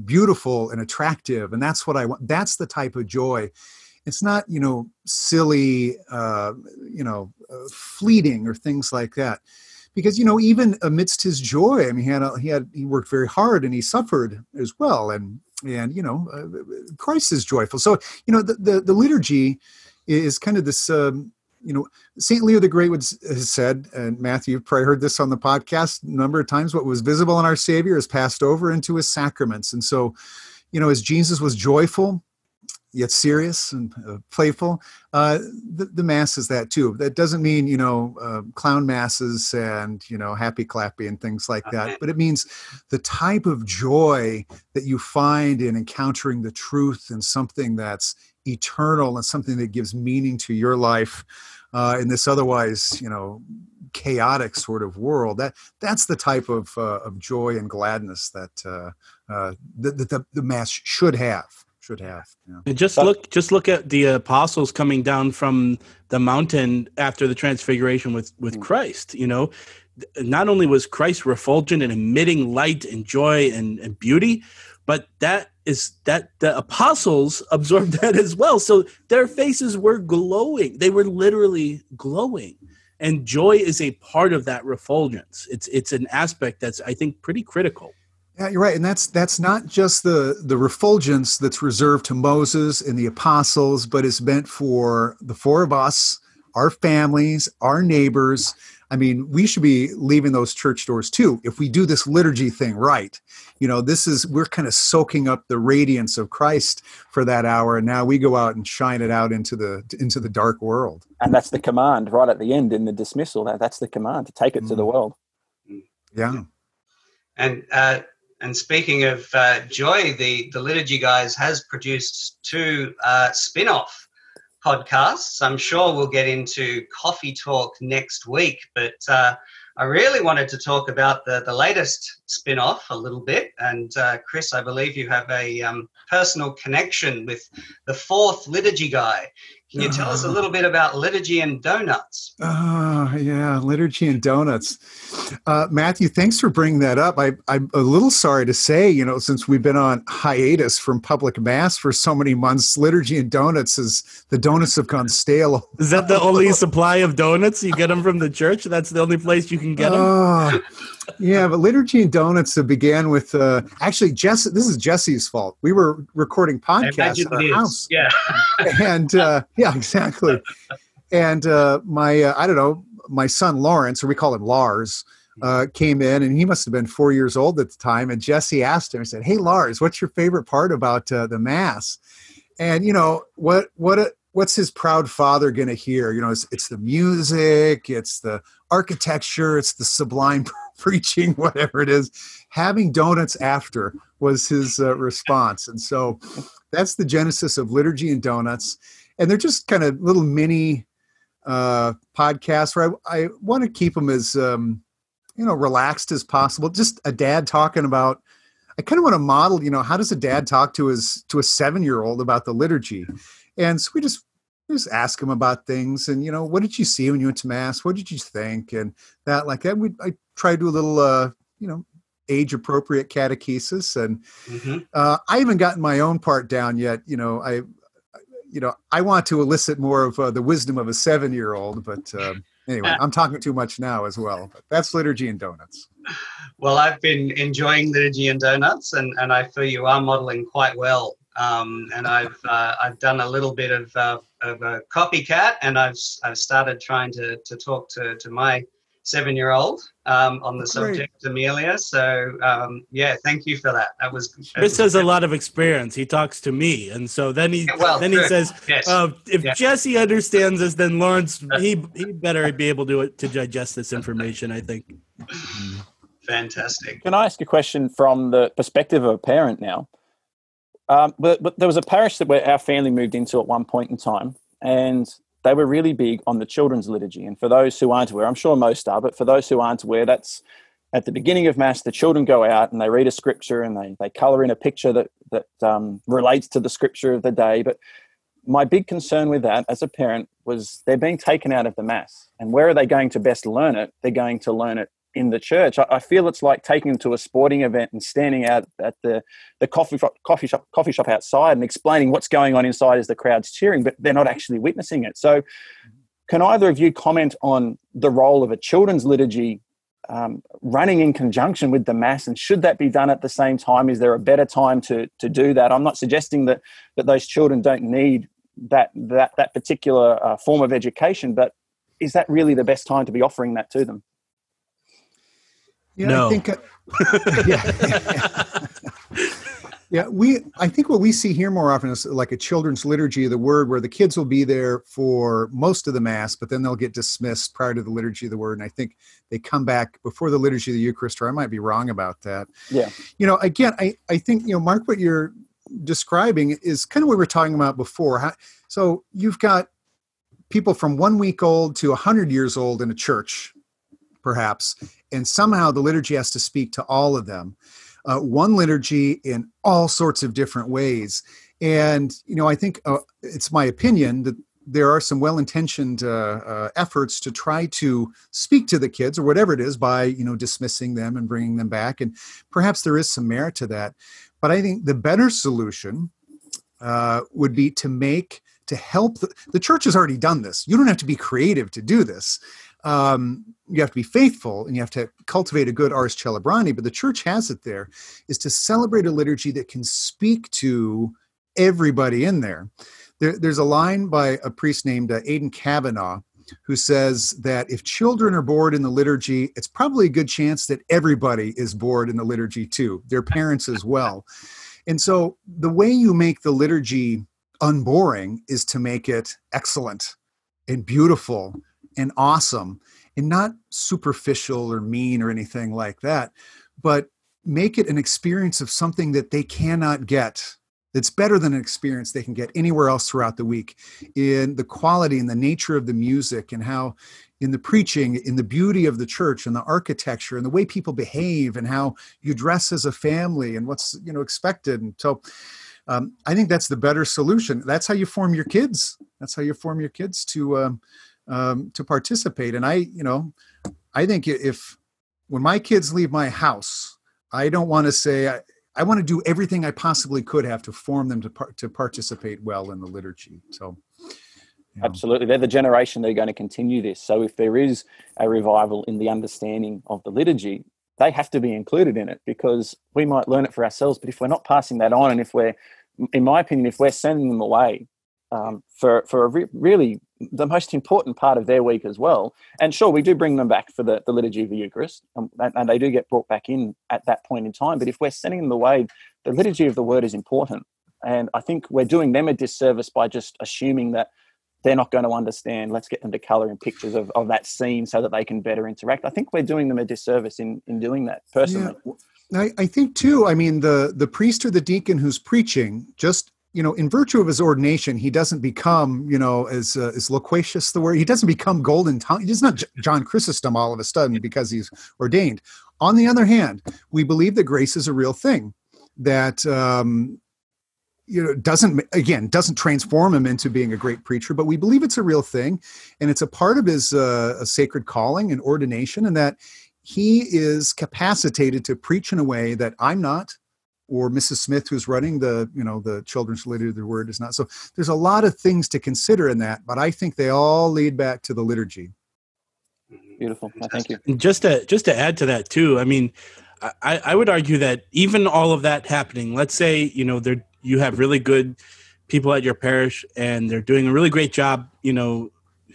beautiful and attractive, and that's what I want. That's the type of joy. It's not silly, fleeting or things like that. Because even amidst his joy, he worked very hard and he suffered as well, and Christ is joyful. So the liturgy is kind of this. St. Leo the Great has said, and Matthew, you've probably heard this on the podcast a number of times, what was visible in our Savior is passed over into his sacraments. And so, as Jesus was joyful, yet serious and playful. The Mass is that too. That doesn't mean, clown masses and, happy clappy and things like that. But it means the type of joy that you find in encountering the truth and something that's eternal and something that gives meaning to your life in this otherwise, chaotic sort of world. That's the type of joy and gladness that the Mass should have. And just look at the apostles coming down from the mountain after the transfiguration with Christ. Not only was Christ refulgent and emitting light and joy and beauty, but that the apostles absorbed that as well. So their faces were glowing. They were literally glowing. And joy is a part of that refulgence. It's an aspect that's, I think, pretty critical. Yeah, you're right. And that's not just the refulgence that's reserved to Moses and the apostles, but is meant for the four of us, our families, our neighbors. I mean, we should be leaving those church doors too. If we do this liturgy thing right, we're kind of soaking up the radiance of Christ for that hour. And now we go out and shine it out into the dark world. And that's the command right at the end in the dismissal. That's the command, to take it to the world. Yeah. And speaking of joy, the Liturgy Guys has produced 2 spin-off podcasts. I'm sure we'll get into coffee talk next week, but I really wanted to talk about the latest spin-off a little bit. And Chris, I believe you have a personal connection with the 4th Liturgy Guy. Can you tell us a little bit about Liturgy and Donuts? Oh, yeah, Liturgy and Donuts. Matthew, thanks for bringing that up. I'm a little sorry to say, since we've been on hiatus from public Mass for so many months, Liturgy and Donuts the donuts have gone stale. Is that the only supply of donuts? You get them from the church? That's the only place you can get them? Yeah, but Liturgy and Donuts began with, actually, this is Jesse's fault. We were recording podcasts in our house. Yeah. And, yeah, exactly. And my son Lawrence, or we call him Lars, came in, and he must have been 4 years old at the time. And Jesse asked him, he said, "Hey, Lars, what's your favorite part about the Mass?" And, what's his proud father going to hear? It's the music, it's the architecture, it's the sublime preaching, whatever it is. Having donuts after was his response. And so that's the genesis of Liturgy and Donuts. And they're just kind of little mini podcasts where I want to keep them as, relaxed as possible. Just a dad talking about, I kind of want to model, how does a dad talk to a 7-year-old about the liturgy? And so we just ask him about things and, what did you see when you went to Mass? What did you think? And that, like that, I try to do a little, age appropriate catechesis. And I haven't gotten my own part down yet. I want to elicit more of the wisdom of a 7-year-old, but anyway, I'm talking too much now as well. But that's Liturgy and Donuts. Well, I've been enjoying Liturgy and Donuts, and I feel you are modeling quite well. And I've done a little bit of a copycat, and I've started trying to talk to my 7-year-old on the subject, Amelia. So thank you for that. That was Chris has a lot of experience. He talks to me, and so then he says, yes. If Jesse understands this, then Lawrence he better be able to digest this information, I think. Fantastic. Can I ask a question from the perspective of a parent now? But there was a parish where our family moved into at one point in time, and they were really big on the children's liturgy. And for those who aren't aware, I'm sure most are, but for those who aren't aware, that's at the beginning of Mass, the children go out and they read a scripture and they colour in a picture that relates to the scripture of the day. But my big concern with that as a parent was they're being taken out of the Mass. And where are they going to best learn it? They're going to learn it in the church. I feel it's like taking them to a sporting event and standing out at the coffee shop outside and explaining what's going on inside as the crowd's cheering, but they're not actually witnessing it. So can either of you comment on the role of a children's liturgy running in conjunction with the Mass, and should that be done at the same time? Is there a better time to do that? I'm not suggesting that those children don't need that particular form of education, but is that really the best time to be offering that to them? Yeah, no. I think, Yeah, I think what we see here more often is like a children's liturgy of the word, where the kids will be there for most of the Mass, but then they'll get dismissed prior to the liturgy of the word. And I think they come back before the liturgy of the Eucharist, or I might be wrong about that. Yeah. Again, I think, Mark, what you're describing is kind of what we were talking about before. So you've got people from 1 week old to 100 years old in a church, perhaps, and somehow the liturgy has to speak to all of them. One liturgy in all sorts of different ways. And, I think it's my opinion that there are some well-intentioned efforts to try to speak to the kids or whatever it is by, dismissing them and bringing them back. And perhaps there is some merit to that. But I think the better solution would be to help. The church has already done this. You don't have to be creative to do this. You have to be faithful and you have to cultivate a good ars celebrandi, but the church has it there, is to celebrate a liturgy that can speak to everybody in there. There's a line by a priest named Aidan Kavanaugh who says that if children are bored in the liturgy, it's probably a good chance that everybody is bored in the liturgy too, their parents as well. And so the way you make the liturgy unboring is to make it excellent and beautiful and awesome, and not superficial or mean or anything like that, but make it an experience of something that they cannot get, that's better than an experience they can get anywhere else throughout the week, in the quality and the nature of the music, and how in the preaching, in the beauty of the church and the architecture and the way people behave and how you dress as a family and what's expected. And so I think that's the better solution. That's how you form your kids. That's how you form your kids to participate. And I think when my kids leave my house, I don't want to say, I want to do everything I possibly could have to form them to participate well in the liturgy. So, Absolutely. They're the generation that are going to continue this. So if there is a revival in the understanding of the liturgy, they have to be included in it, because we might learn it for ourselves, but if we're not passing that on, and if we're, in my opinion, if we're sending them away for really the most important part of their week as well. And sure, we do bring them back for the liturgy of the Eucharist, and they do get brought back in at that point in time. But if we're sending them away, the liturgy of the word is important. And I think we're doing them a disservice by just assuming that they're not going to understand. Let's get them to colour in pictures of that scene so that they can better interact. I think we're doing them a disservice in doing that, personally. Yeah. I think too, the priest or the deacon who's preaching, just in virtue of his ordination, he doesn't become, as loquacious the word. He doesn't become golden tongue. He's not John Chrysostom all of a sudden because he's ordained. On the other hand, we believe that grace is a real thing, that doesn't transform him into being a great preacher, but we believe it's a real thing, and it's a part of his a sacred calling and ordination, and that he is capacitated to preach in a way that I'm not, or Mrs. Smith, who's running the children's liturgy of the word, is not. So there's a lot of things to consider in that, but I think they all lead back to the liturgy. Beautiful. Thank you. Just to add to that too, I would argue that even all of that happening, let's say, you have really good people at your parish and they're doing a really great job,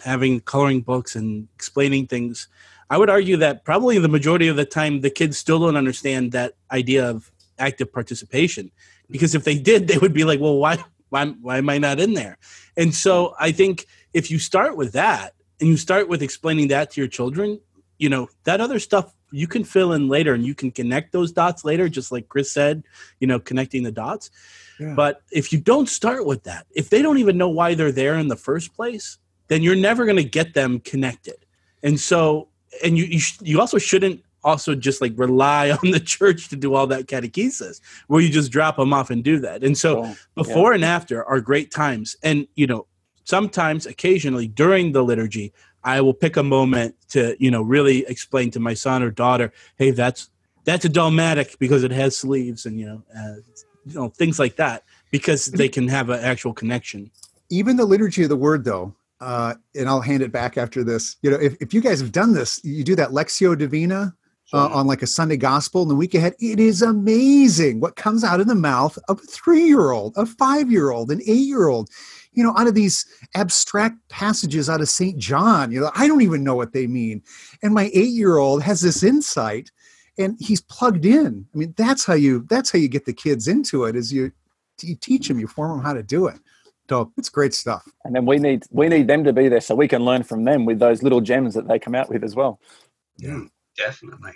having coloring books and explaining things. I would argue that probably the majority of the time, the kids still don't understand that idea of active participation, because if they did, they would be like, well, why am I not in there? And so I think if you start with that and you start with explaining that to your children, that other stuff you can fill in later and you can connect those dots later, just like Chris said, connecting the dots. Yeah. But if you don't start with that, if they don't even know why they're there in the first place, then you're never going to get them connected. And so, and you also shouldn't also just like rely on the church to do all that catechesis where you just drop them off and do that. And so before and after are great times. And, sometimes occasionally during the liturgy, I will pick a moment to, really explain to my son or daughter, hey, that's a dalmatic because it has sleeves and, things like that, because they can have an actual connection. Even the liturgy of the word, though, and I'll hand it back after this. If you guys have done this, you do that Lectio Divina on like a Sunday gospel in the week ahead. It is amazing what comes out of the mouth of a 3-year-old, a 5-year-old, an 8-year-old, out of these abstract passages out of St. John. I don't even know what they mean. And my 8-year-old has this insight. and he's plugged in. I mean, that's how you get the kids into it, is you teach them, you form them how to do it. So it's great stuff. And then we need them to be there so we can learn from them with those little gems that they come out with as well. Yeah, definitely.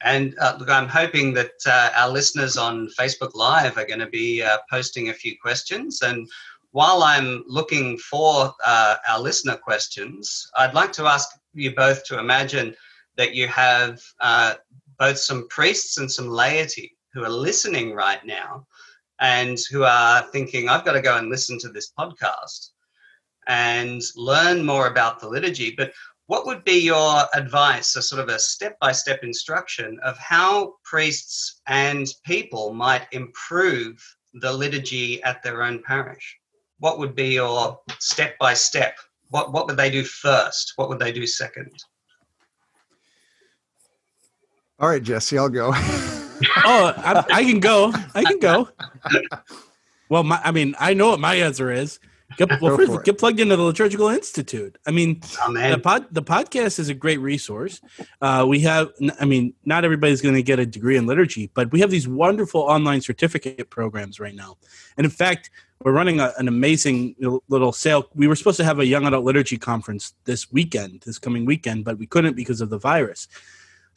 And look, I'm hoping that our listeners on Facebook Live are going to be posting a few questions. And while I'm looking for our listener questions, I'd like to ask you both to imagine that you have both some priests and some laity who are listening right now and who are thinking, I've got to go and listen to this podcast and learn more about the liturgy. But what would be your advice, a sort of a step-by-step instruction of how priests and people might improve the liturgy at their own parish? What would be your step-by-step? What would they do first? What would they do second? All right, Jesse, I'll go. I can go. Well, I know what my answer is. Get plugged into the Liturgical Institute. I mean, the podcast is a great resource. We have, not everybody's going to get a degree in liturgy, but we have these wonderful online certificate programs right now. And in fact, we're running an amazing little sale. We were supposed to have a young adult liturgy conference this coming weekend, but we couldn't because of the virus.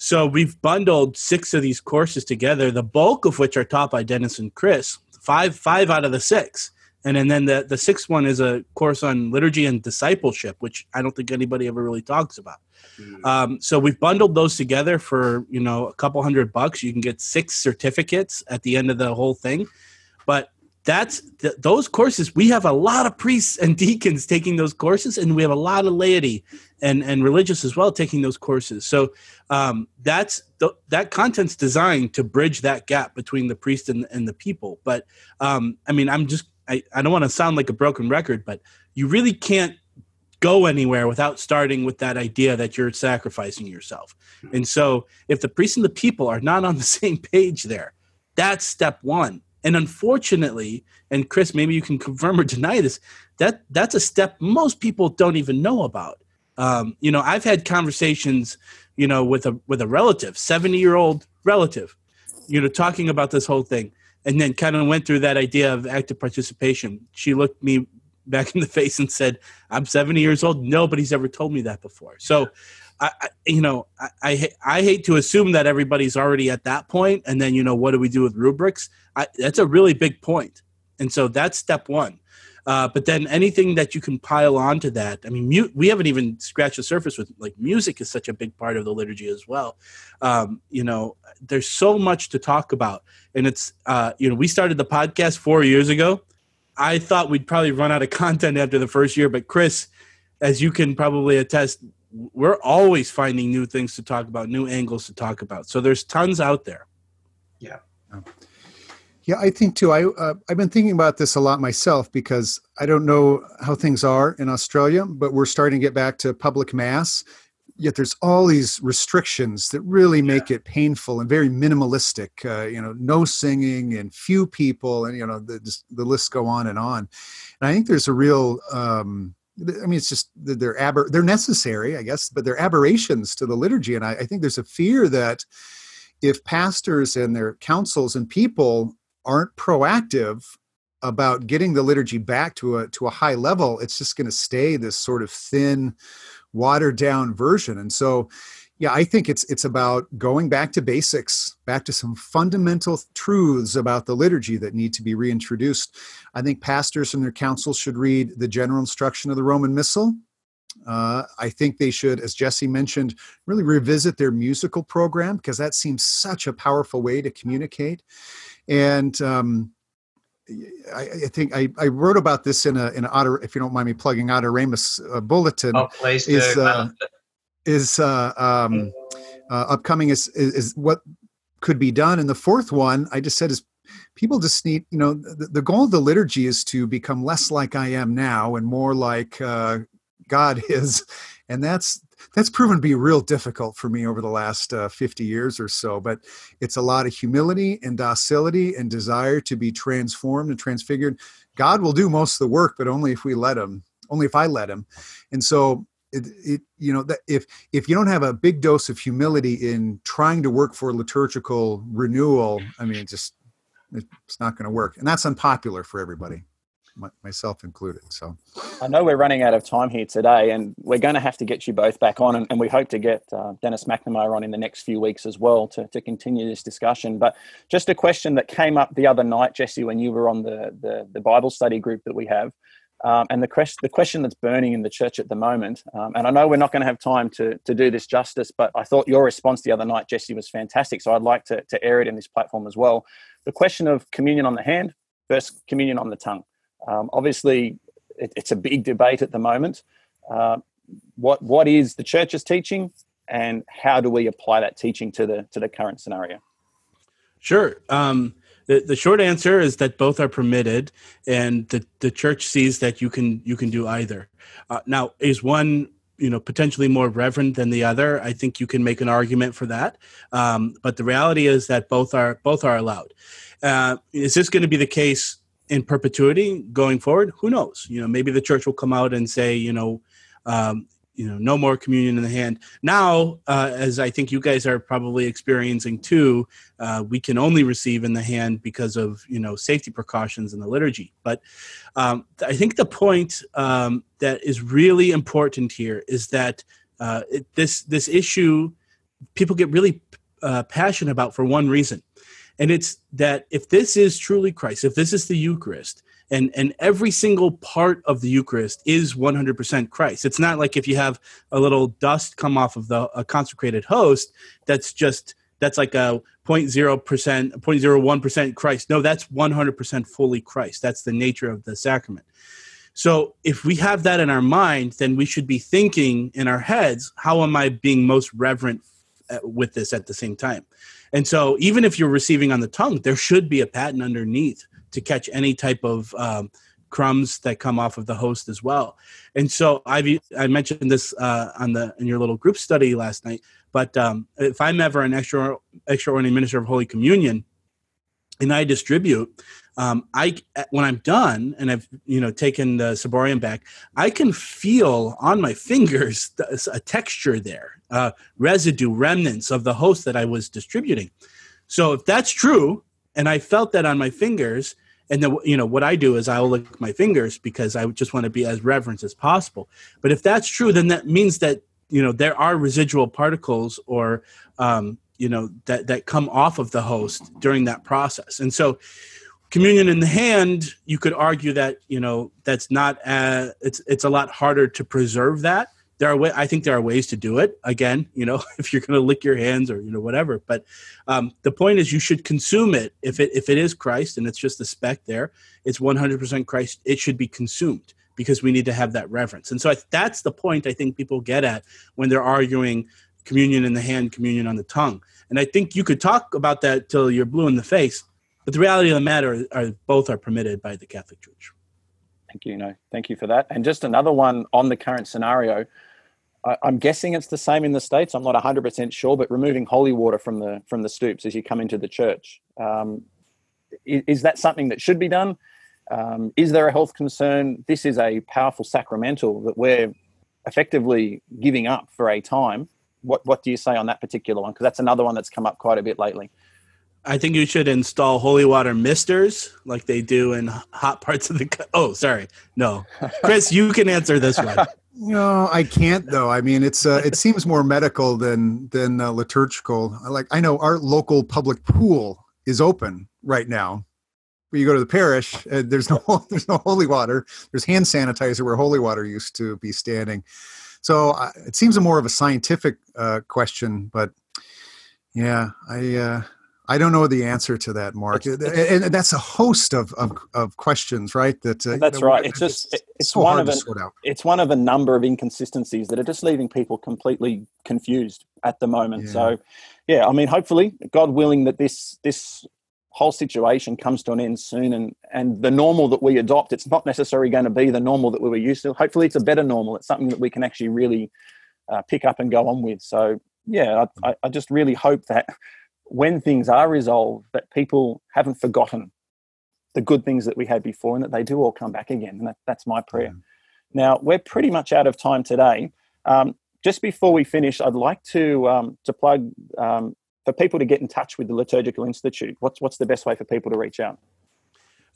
So we've bundled 6 of these courses together, the bulk of which are taught by Dennis and Chris, five out of the 6. And then the 6th one is a course on liturgy and discipleship, which I don't think anybody ever really talks about. So we've bundled those together for, a couple $100. You can get 6 certificates at the end of the whole thing. But those courses, we have a lot of priests and deacons taking those courses, and we have a lot of laity and religious as well taking those courses. So that content's designed to bridge that gap between the priest and the people. But I don't want to sound like a broken record, but you really can't go anywhere without starting with that idea that you're sacrificing yourself. And so if the priest and the people are not on the same page there, that's step one. And unfortunately, and Chris, maybe you can confirm or deny this, that's a step most people don't even know about. I've had conversations, with a relative, 70-year-old relative, talking about this whole thing, and then kind of went through that idea of active participation. She looked me back in the face and said, I'm 70 years old. Nobody's ever told me that before. So I hate to assume that everybody's already at that point. And then, what do we do with rubrics? That's a really big point. And so that's step one. But then anything that you can pile on to that, we haven't even scratched the surface with, music is such a big part of the liturgy as well. There's so much to talk about. And it's, we started the podcast 4 years ago. I thought we'd probably run out of content after the first year, but Chris, as you can probably attest, we're always finding new things to talk about, new angles to talk about. So there's tons out there. Yeah. Yeah, I think too. I've been thinking about this a lot myself because I don't know how things are in Australia, but we're starting to get back to public mass. Yet there's all these restrictions that really make it painful and very minimalistic. No singing and few people, and the lists go on. And I think there's a real. It's just they're necessary, I guess, but they're aberrations to the liturgy. And I think there's a fear that if pastors and their councils and people aren't proactive about getting the liturgy back to a high level, it's just going to stay this sort of thin, watered down version. And so, yeah, I think it's about going back to basics, back to some fundamental truths about the liturgy that need to be reintroduced. I think pastors and their councils should read the general instruction of the Roman Missal. I think they should, as Jesse mentioned, really revisit their musical program because that seems such a powerful way to communicate. And I think I wrote about this in an if you don't mind me plugging Otter Ramus bulletin. Oh, please do. Upcoming is what could be done. And the fourth one I just said is people just need, the goal of the liturgy is to become less like I am now and more like God is. And that's proven to be real difficult for me over the last 50 years or so. But it's a lot of humility and docility and desire to be transformed and transfigured. God will do most of the work, but only if we let him, only if I let him. And so that if you don't have a big dose of humility in trying to work for liturgical renewal, I mean, it's not going to work. And that's unpopular for everybody, myself included. So I know we're running out of time here today, and we're going to have to get you both back on, and we hope to get Dennis McNamara on in the next few weeks as well to continue this discussion. But just a question that came up the other night, Jesse, when you were on the Bible study group that we have, and the question that's burning in the church at the moment, and I know we're not going to have time to do this justice, but I thought your response the other night, Jesse, was fantastic, so I'd like to air it in this platform as well. The question of communion on the hand versus communion on the tongue. Obviously, it's a big debate at the moment. What is the church's teaching, and how do we apply that teaching to the current scenario? Sure. The short answer is that both are permitted, and the church sees that you can do either. Now, is one potentially more reverent than the other? I think you can make an argument for that. But the reality is that both are allowed. Is this going to be the case in perpetuity going forward? Who knows? Maybe the church will come out and say, no more communion in the hand. Now, as I think you guys are probably experiencing too, we can only receive in the hand because of, safety precautions in the liturgy. But I think the point that is really important here is that this issue, people get really passionate about for one reason. And it's that if this is truly Christ, if this is the Eucharist, and every single part of the Eucharist is 100% Christ. It's not like if you have a little dust come off of a consecrated host, that's like a 0.01% Christ. No, that's 100% fully Christ. That's the nature of the sacrament. So if we have that in our mind, then we should be thinking in our heads, how am I being most reverent with this at the same time? And so even if you're receiving on the tongue, there should be a paten underneath to catch any type of crumbs that come off of the host as well. And so I mentioned this in your little group study last night, but if I'm ever an extraordinary minister of Holy Communion and I distribute, when I'm done and I've taken the ciborium back, I can feel on my fingers a texture there, residue, remnants of the host that I was distributing. So if that's true, and I felt that on my fingers, and then what I do is I'll lick my fingers because I just want to be as reverent as possible. But if that's true, then that means that there are residual particles or that come off of the host during that process. And so communion in the hand, you could argue that that's not it's a lot harder to preserve that. I think there are ways to do it. Again, if you're going to lick your hands or whatever. But the point is, you should consume it if it is Christ and it's just a speck there. It's 100% Christ. It should be consumed because we need to have that reverence. And so that's the point I think people get at when they're arguing communion in the hand, communion on the tongue. And I think you could talk about that till you're blue in the face. But the reality of the matter are both are permitted by the Catholic Church. Thank you. Thank you for that. And just another one on the current scenario. I'm guessing it's the same in the States. I'm not 100% sure, but removing holy water from the stoops as you come into the church. Is that something that should be done? Is there a health concern? This is a powerful sacramental that we're effectively giving up for a time. What do you say on that particular one? Because that's another one that's come up quite a bit lately. I think you should install holy water misters like they do in hot parts of the... Oh, sorry. No. Chris, you can answer this one. No, I can't though. I mean, it seems more medical than liturgical. I know our local public pool is open right now. When you go to the parish, there's no holy water. There's hand sanitizer where holy water used to be standing. So it seems more of a scientific question, but yeah, I don't know the answer to that, Mark. And that's a host of questions, right? That's right. It's so one of it's one of a number of inconsistencies that are just leaving people completely confused at the moment. Yeah. So, yeah, I mean, hopefully, God willing, that this whole situation comes to an end soon, and the normal that we adopt, it's not necessarily going to be the normal that we were used to. Hopefully, it's a better normal. It's something that we can actually really pick up and go on with. So, yeah, I just really hope that when things are resolved, that people haven't forgotten the good things that we had before and that they do all come back again. And that's my prayer. Now, we're pretty much out of time today. Just before we finish, I'd like to plug for people to get in touch with the Liturgical Institute. What's the best way for people to reach out?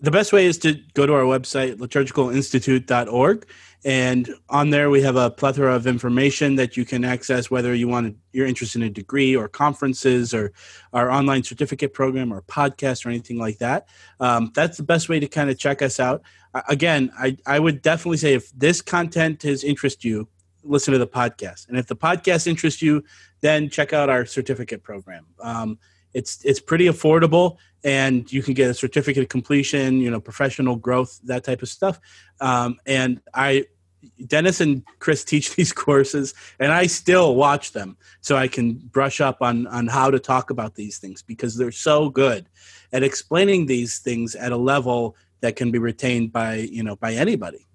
The best way is to go to our website, liturgicalinstitute.org. And on there, we have a plethora of information that you can access, whether you're interested in a degree or conferences or our online certificate program or podcast or anything like that. That's the best way to kind of check us out. Again, I would definitely say if this content has interested you, listen to the podcast. And if the podcast interests you, then check out our certificate program. It's pretty affordable, and you can get a certificate of completion, professional growth, that type of stuff. And Dennis and Chris teach these courses, and I still watch them so I can brush up on how to talk about these things, because they're so good at explaining these things at a level that can be retained by anybody.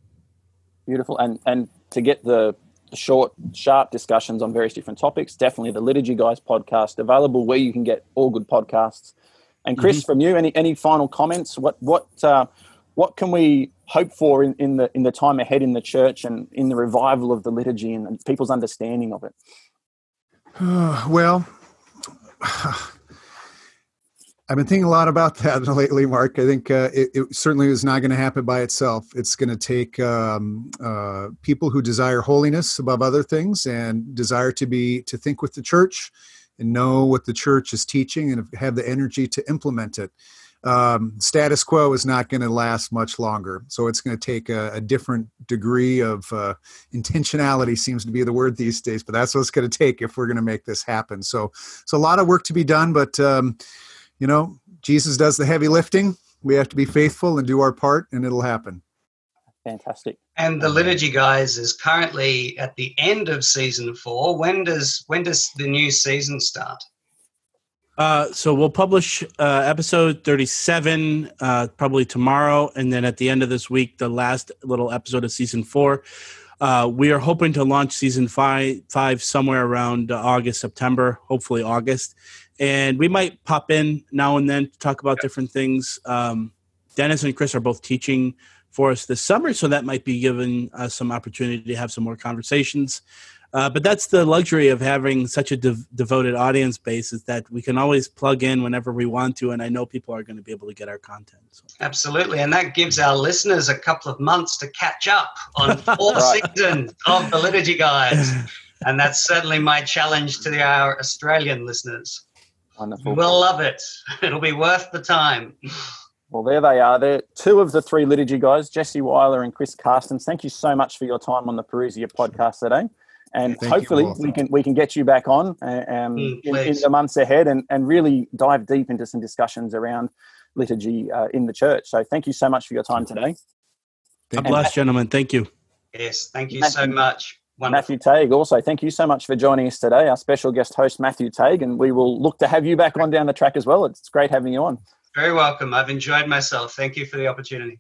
Beautiful. And to get the short, sharp discussions on various different topics, definitely the Liturgy Guys podcast, available where you can get all good podcasts. And Chris, from you, any final comments? What can we hope for in the time ahead in the church and in the revival of the liturgy and people's understanding of it? Well, I've been thinking a lot about that lately, Mark. I think it certainly is not going to happen by itself. It's going to take people who desire holiness above other things and desire to think with the church and know what the church is teaching and have the energy to implement it. Status quo is not going to last much longer. So it's going to take a different degree of intentionality, seems to be the word these days, but that's what it's going to take if we're going to make this happen. So a lot of work to be done, but Jesus does the heavy lifting. We have to be faithful and do our part, and it'll happen. Fantastic. And the Liturgy Guys is currently at the end of season 4. When does the new season start? So we'll publish episode 37 probably tomorrow, and then at the end of this week, the last little episode of season 4. We are hoping to launch season 5 somewhere around August, September, hopefully August. And we might pop in now and then to talk about different things. Dennis and Chris are both teaching for us this summer, so that might be giving us some opportunity to have some more conversations. But that's the luxury of having such a devoted audience base, is that we can always plug in whenever we want to, and I know people are going to be able to get our content. So. Absolutely, and that gives our listeners a couple of months to catch up on 4 seasons of the Liturgy Guys, and that's certainly my challenge to our Australian listeners. Wonderful. We'll love it. It'll be worth the time. Well, there they are. They're 2 of the 3 Liturgy Guys, Jesse Weiler and Chris Carstens. Thank you so much for your time on the Parousia podcast today. And hopefully we can get you back on in the months ahead and really dive deep into some discussions around liturgy in the church. So thank you so much for your time today. God bless, gentlemen. Thank you. Yes, thank you so much. Wonderful. Matthew Tague, also, thank you so much for joining us today, our special guest host, Matthew Tague, and we will look to have you back on down the track as well. It's great having you on. Very welcome. I've enjoyed myself. Thank you for the opportunity.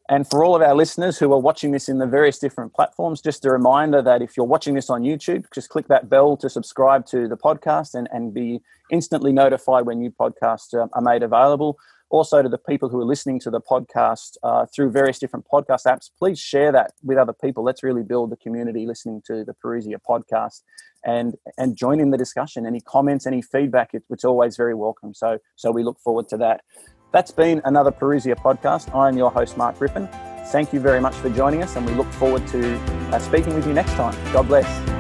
And for all of our listeners who are watching this in the various different platforms, just a reminder that if you're watching this on YouTube, just click that bell to subscribe to the podcast and be instantly notified when new podcasts are made available. Also, to the people who are listening to the podcast through various different podcast apps, please share that with other people. Let's really build the community listening to the Parousia podcast and join in the discussion. Any comments, any feedback, it's always very welcome. So we look forward to that. That's been another Parousia podcast. I'm your host, Mark Griffin. Thank you very much for joining us, and we look forward to speaking with you next time. God bless.